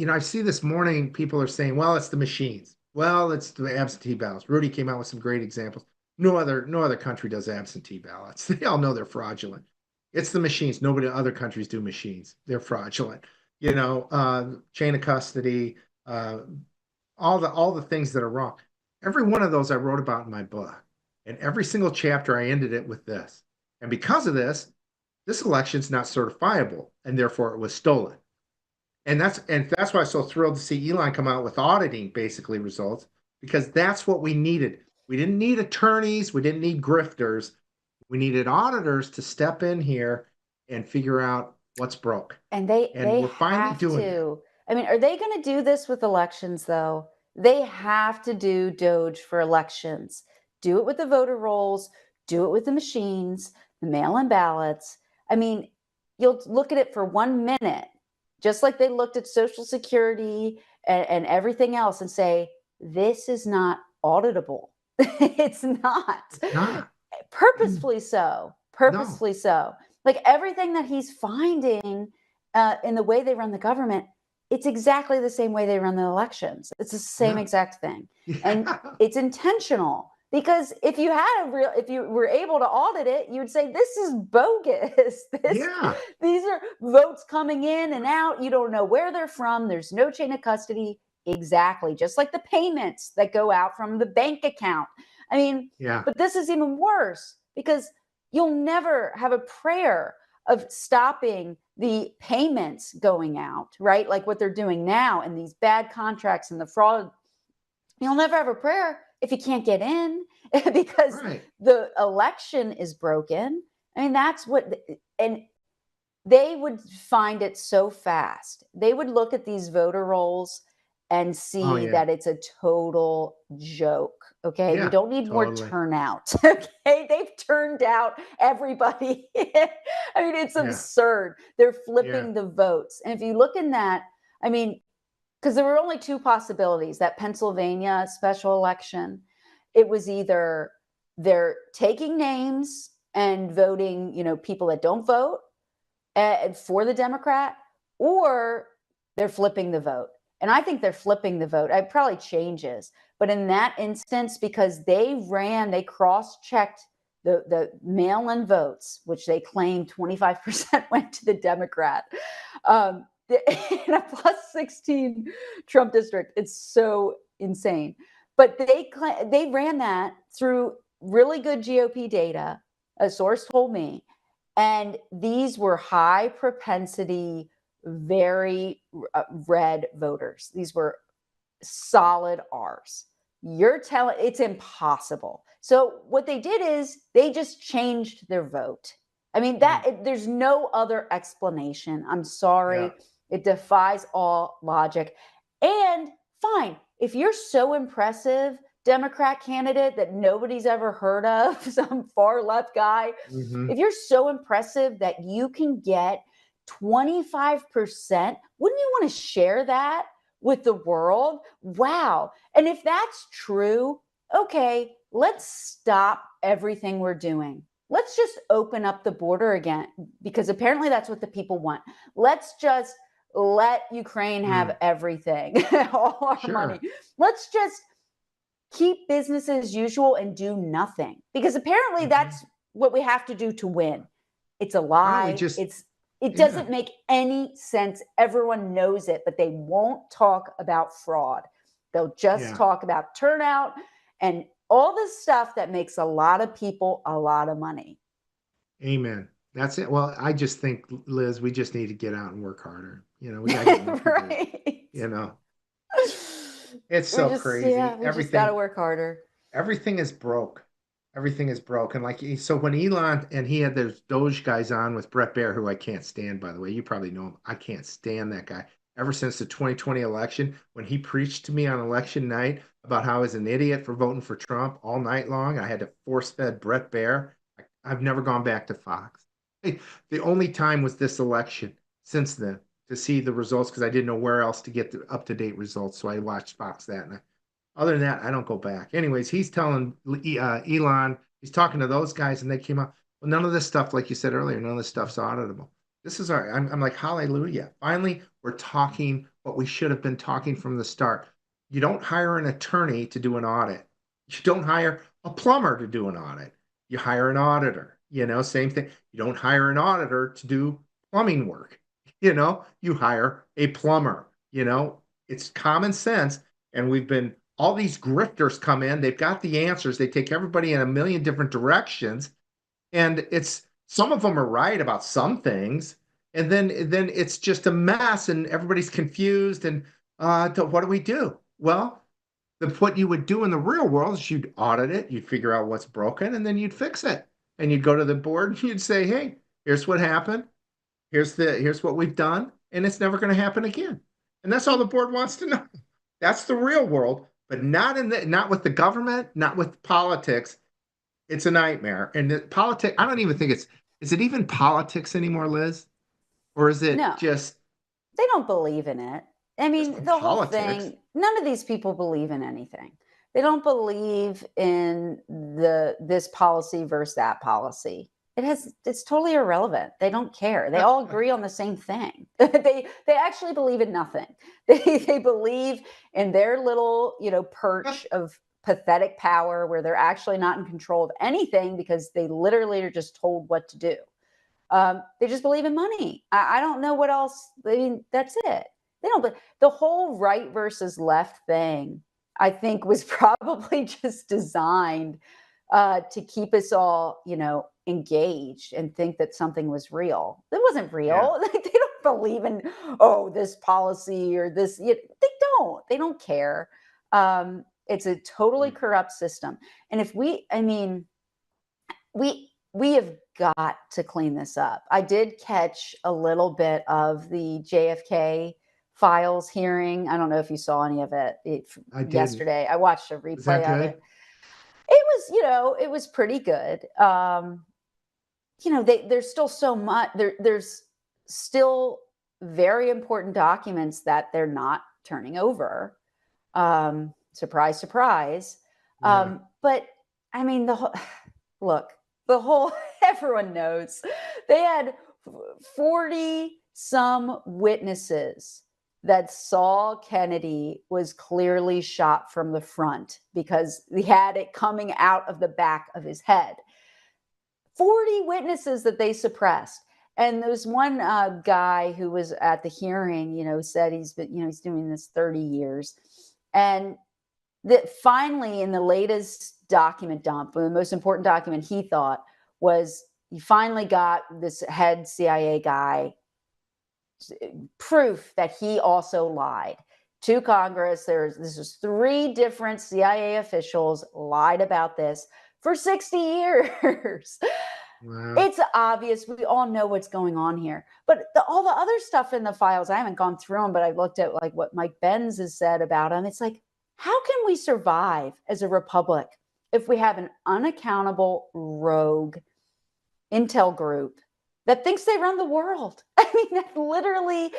I see this morning, people are saying, well, it's the machines. Well, it's the absentee ballots. Rudy came out with some great examples. No other country does absentee ballots. They all know they're fraudulent. It's the machines. Other countries do machines. They're fraudulent. Chain of custody, all the things that are wrong. Every one of those I wrote about in my book. And every single chapter, I ended it with this. And because of this election's not certifiable, and therefore it was stolen. And that's why I'm so thrilled to see Elon come out with auditing, basically, results, because that's what we needed. We didn't need attorneys. We didn't need grifters. We needed auditors to step in here and figure out what's broke. And And they we're finally have doing that. to. I mean, are they going to do this with elections though? They have to do Doge for elections. Do it with the voter rolls, do it with the machines, the mail-in ballots. I mean, you'll look at it for 1 minute, just like they looked at Social Security and everything else and say, this is not auditable. It's not. It's not. Purposefully so. No. Purposefully so. Like everything that he's finding in the way they run the government, it's exactly the same way they run the elections. It's the same Yeah. exact thing. And Yeah. it's intentional because if you were able to audit it, you'd say, this is bogus. Yeah. These are votes coming in and out. You don't know where they're from. There's no chain of custody. Exactly. Just like the payments that go out from the bank account. I mean, Yeah. but this is even worse because you'll never have a prayer of stopping the payments going out, right? Like what they're doing now and these bad contracts and the fraud. You'll never have a prayer if you can't get in because Right. the election is broken. I mean, that's what, and they would find it so fast. They would look at these voter rolls and Oh see yeah. that it's a total joke. Okay. You Yeah. don't need more Totally. turnout. Okay. They've turned out everybody. I mean, it's Yeah. absurd. They're Yeah. flipping the votes. And if you look in that, I mean, because there were only two possibilities that Pennsylvania special election, it was either they're taking names and voting, people that don't vote for the Democrat, or they're flipping the vote. And I think they're flipping the vote. It probably changes. But in that instance, because they cross-checked the mail-in votes, which they claim 25% went to the Democrat, in a plus 16 Trump district. It's so insane. But they ran that through really good GOP data. A source told me. And these were high propensity, very red voters. These were solid R's. You're telling it's impossible. So what they did is they just changed their vote. I mean, there's no other explanation. I'm sorry. Yeah. It defies all logic. And fine, if you're so impressive, Democrat candidate that nobody's ever heard of, some far left guy, Mm-hmm. if you're so impressive that you can get 25%, wouldn't you want to share that with the world? Wow. And if that's true, okay, let's stop everything we're doing. Let's just open up the border again, because apparently that's what the people want. Let's just let Ukraine have everything, all our money. Let's just keep business as usual and do nothing, because apparently that's what we have to do to win. It's a lie. It doesn't make any sense. Everyone knows it, but they won't talk about fraud. They'll just talk about turnout and all this stuff that makes a lot of people a lot of money. Amen. That's it. Well, I just think, Liz, we just need to get out and work harder. We got to get more right. It's so crazy. Yeah, we just got to work harder. Everything is broke. Everything is broken. So when Elon and he had those Doge guys on with Brett Baer, who I can't stand, by the way, you probably know him. I can't stand that guy. Ever since the 2020 election, when he preached to me on election night about how I was an idiot for voting for Trump all night long, I had to force-fed Brett Baer. I've never gone back to Fox. The only time was this election since then to see the results, because I didn't know where else to get the up-to-date results. So I watched Fox that night. Other than that, I don't go back. Anyways, he's telling Elon, he's talking to those guys, and they came out. Well, none of this stuff, like you said earlier, none of this stuff's auditable. This is I'm like, hallelujah. Finally, we're talking what we should have been talking from the start. You don't hire an attorney to do an audit. You don't hire a plumber to do an audit. You hire an auditor. Same thing. You don't hire an auditor to do plumbing work. You hire a plumber. It's common sense. And all these grifters come in, they've got the answers. They take everybody in a million different directions. And some of them are right about some things. And then it's just a mess and everybody's confused. And what do we do? Well, what you would do in the real world is you'd audit it, you'd figure out what's broken, and then you'd fix it. And you'd go to the board and you'd say, hey, here's what happened. here's what we've done, and it's never going to happen again. And that's all the board wants to know. That's the real world, but not with the government, not with politics. It's a nightmare. And the politics, I don't even think is it even politics anymore, Liz? Or is it No, just they don't believe in it. I mean, the whole politics? thing, none of these people believe in anything. They don't believe in this policy versus that policy. It's totally irrelevant. They don't care. They all agree on the same thing. They actually believe in nothing. They believe in their little, perch of pathetic power where they're actually not in control of anything because they literally are just told what to do. They just believe in money. I don't know what else. I mean, that's it. They don't. But the whole right versus left thing, I think, was probably just designed to keep us all, engaged and think that something was real. It wasn't real. Yeah. They don't believe in this policy or this. They don't. They don't care. It's a totally corrupt system. And if we have got to clean this up. I did catch a little bit of the JFK files hearing. I don't know if you saw any of it yesterday. I watched a replay of it. It was pretty good. There's still so much. There's still very important documents that they're not turning over. Surprise, surprise. Yeah. But I mean, everyone knows they had 40 some witnesses that saw Kennedy was clearly shot from the front because he had it coming out of the back of his head. 40 witnesses that they suppressed. And there was one guy who was at the hearing, said he's doing this 30 years. And that finally in the latest document dump, the most important document he thought was he finally got this head CIA guy proof that he also lied to Congress. This was 3 different CIA officials lied about this for 60 years. Wow. It's obvious. We all know what's going on here. But all the other stuff in the files, I haven't gone through them, but I looked at like what Mike Benz has said about them. It's like, how can we survive as a republic if we have an unaccountable rogue intel group that thinks they run the world? I mean, that literally,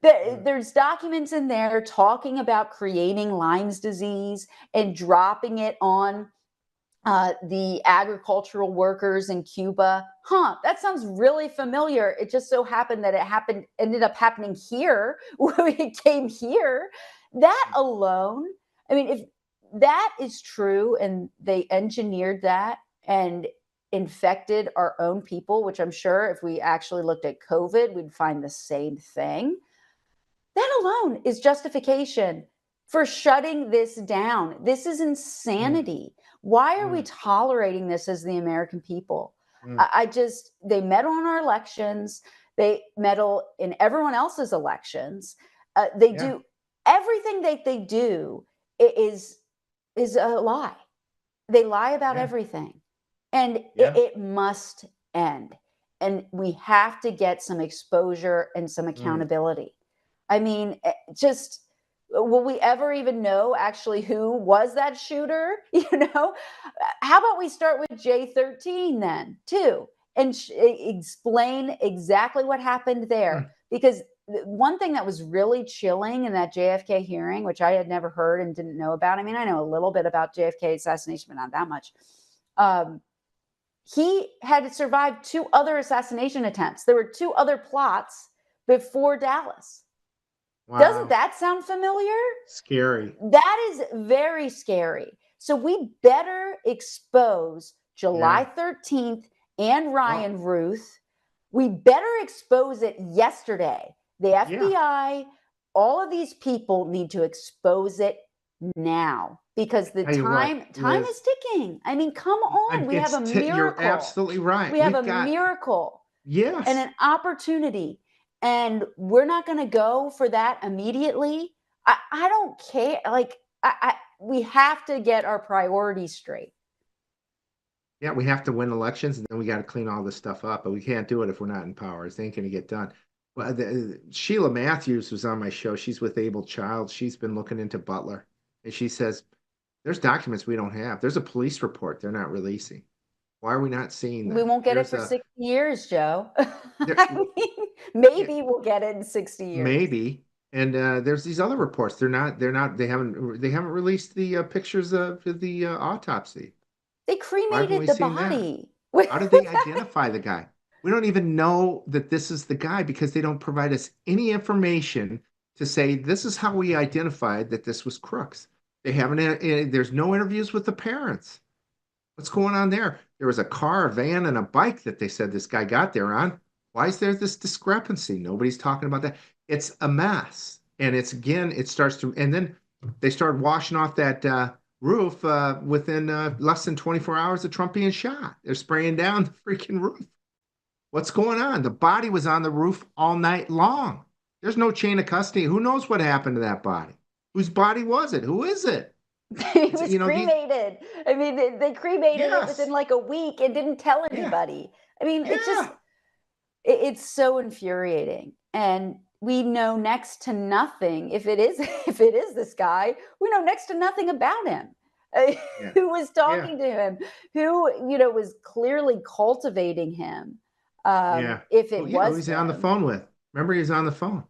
there's documents in there talking about creating Lyme's disease and dropping it on the agricultural workers in Cuba. That sounds really familiar. It just so happened that ended up happening here when it came here. That alone, I mean, if that is true and they engineered that and infected our own people, which I'm sure if we actually looked at COVID, we'd find the same thing. That alone is justification for shutting this down. This is insanity. Why are we tolerating this as the American people? They meddle in our elections. They meddle in everyone else's elections. They do everything that they do is a lie. They lie about everything. And it must end. And we have to get some exposure and some accountability. I mean, will we ever even know actually who was that shooter? How about we start with J13 then, too, and explain exactly what happened there? Because one thing that was really chilling in that JFK hearing, which I had never heard and didn't know about. I mean, I know a little bit about JFK assassination, but not that much. He had survived 2 other assassination attempts. There were 2 other plots before Dallas. Wow. Doesn't that sound familiar? Scary. That is very scary. So we better expose July 13th and Ryan Ruth. We better expose it yesterday. The FBI, all of these people need to expose it now because the time is ticking. I mean, come on. We have a miracle. You're absolutely right. We have a miracle. Yes. And an opportunity. And we're not going to go for that immediately. I don't care. Like, we have to get our priorities straight. Yeah, we have to win elections, and then we got to clean all this stuff up. But we can't do it if we're not in power. It ain't going to get done. Well, Sheila Matthews was on my show. She's with Able Child. She's been looking into Butler, and she says there's documents we don't have. There's a police report they're not releasing. Why are we not seeing We that? won't get it There's for a 60 years, Joe. there, I mean, yeah, maybe we'll get it in 60 years. maybe. And there's these other reports. They haven't released the pictures of the autopsy. They Why haven't cremated we the seen that? body. How did they identify the guy? We don't even know that this is the guy because they don't provide us any information to say this is how we identified that this was Crooks. They haven't. There's no interviews with the parents. What's going on there? There was a car, a van, and a bike that they said this guy got there on. Why is there this discrepancy? Nobody's talking about that. It's a mess, and it starts to, and then they start washing off that roof within less than 24 hours of Trump being shot. They're spraying down the freaking roof. What's going on? The body was on the roof all night long. There's no chain of custody. Who knows what happened to that body? Whose body was it? Who is it? It was cremated. I mean, they cremated it within like a week and didn't tell anybody. I mean, it's so infuriating. And we know next to nothing. If it is this guy, we know next to nothing about him. Who was talking to him? Who was clearly cultivating him? If it was who's he on the phone with? Remember, he's on the phone.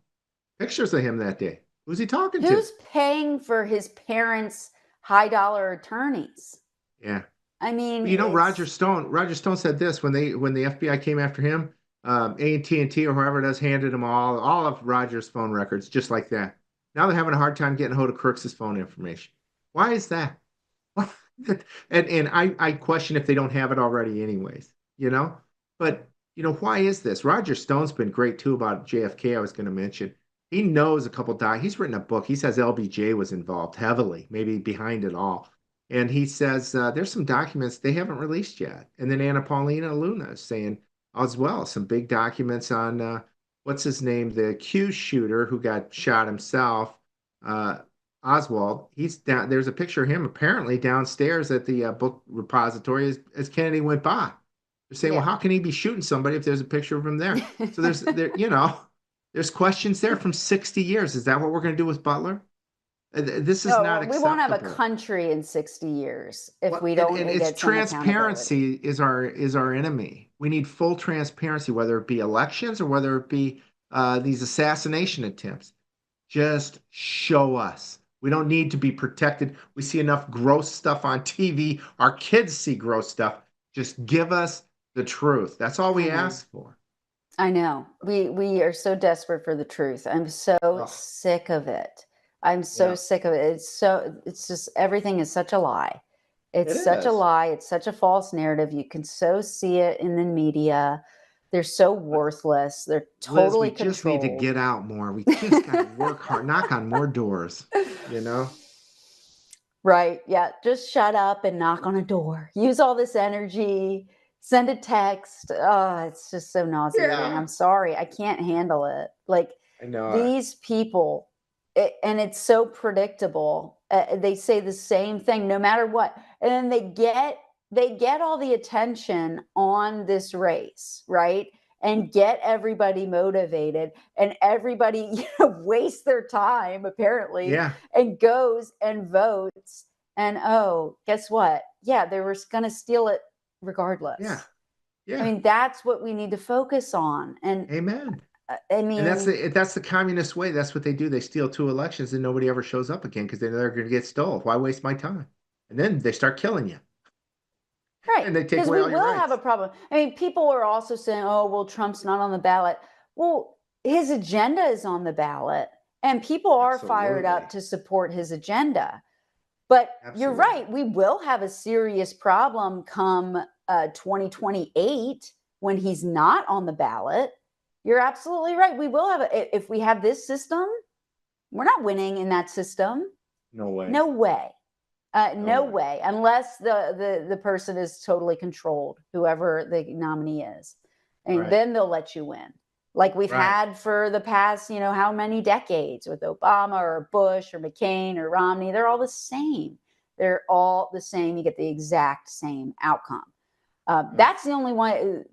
Pictures of him that day. Who's he talking to? Who's paying for his parents' high-dollar attorneys? Yeah. I mean, Roger Stone said this when the FBI came after him. AT&T or whoever it is handed him all of Roger's phone records, just like that. Now they're having a hard time getting a hold of Crooks' phone information. Why is that? And I question if they don't have it already, anyways. But why is this? Roger Stone's been great too about JFK. I was going to mention. He knows a couple He's written a book. He says LBJ was involved heavily, maybe behind it all. And he says there's some documents they haven't released yet. And then Anna Paulina Luna is saying as well some big documents on what's his name, the Q shooter who got shot himself, Oswald. He's down. There's a picture of him apparently downstairs at the book repository as Kennedy went by. They're saying, well, how can he be shooting somebody if there's a picture of him there? So there's questions there from 60 years. Is that what we're going to do with Butler? This is not acceptable. We won't have a country in 60 years if we don't get some transparency is our enemy. We need full transparency, whether it be elections or whether it be these assassination attempts. Just show us. We don't need to be protected. We see enough gross stuff on TV. Our kids see gross stuff. Just give us the truth. That's all we ask for. I know. We are so desperate for the truth. I'm so sick of it. I'm so sick of it. It's just everything is such a lie. It's such a lie. It's such a false narrative. You can so see it in the media. They're so worthless. They're totally Liz, we just need to get out more. We just got to work hard, knock on more doors, Right. Yeah. Just shut up and knock on a door. Use all this energy. Send a text. Oh, it's just so nauseating. I'm sorry. I can't handle it. Like, I know these people, and it's so predictable. They say the same thing no matter what. And then they get all the attention on this race, right? And get everybody motivated, and everybody wastes their time apparently and goes and votes. And guess what? Yeah, they were going to steal it regardless. Yeah. I mean, that's what we need to focus on. And amen. I mean, and that's the communist way. That's what they do. They steal 2 elections and nobody ever shows up again because they're going to get stolen. Why waste my time? And then they start killing you. Right. And they take away all your rights. We will have a problem. I mean, people are also saying, oh, well, Trump's not on the ballot. Well, his agenda is on the ballot, and people are fired up to support his agenda. But you're right. We will have a serious problem come 2028 when he's not on the ballot. You're absolutely right. We will have if we have this system, we're not winning in that system. No way. No way. No way. Unless the person is totally controlled, whoever the nominee is. And then they'll let you win. Like we've had for the past, how many decades with Obama or Bush or McCain or Romney. They're all the same. They're all the same. You get the exact same outcome. That's the only one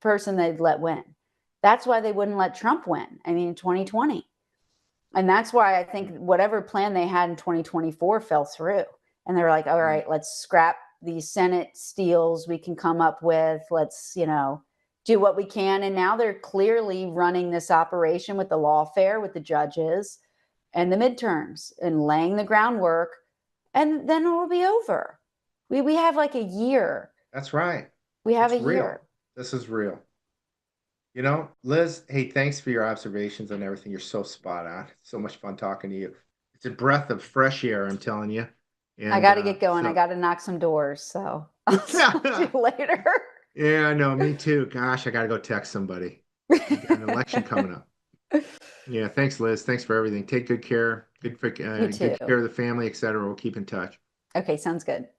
person they'd let win. That's why they wouldn't let Trump win. I mean, in 2020. And that's why I think whatever plan they had in 2024 fell through. And they were like, all right, let's scrap these Senate steals we can come up with. Let's, do what we can. And now they're clearly running this operation with the lawfare, with the judges and the midterms and laying the groundwork. And then it'll be over. We have like a year. That's right. We have It's a real. year. This is real. Liz, hey, thanks for your observations on everything. You're so spot on. So much fun talking to you. It's a breath of fresh air, I'm telling you. And, I got to get going. I got to knock some doors. So I'll talk to you later. Yeah, I know. Me too. Gosh, I got to go text somebody. We got an election coming up. Yeah, thanks, Liz. Thanks for everything. Take good care. Good care of the family, etc. We'll keep in touch. Okay, sounds good.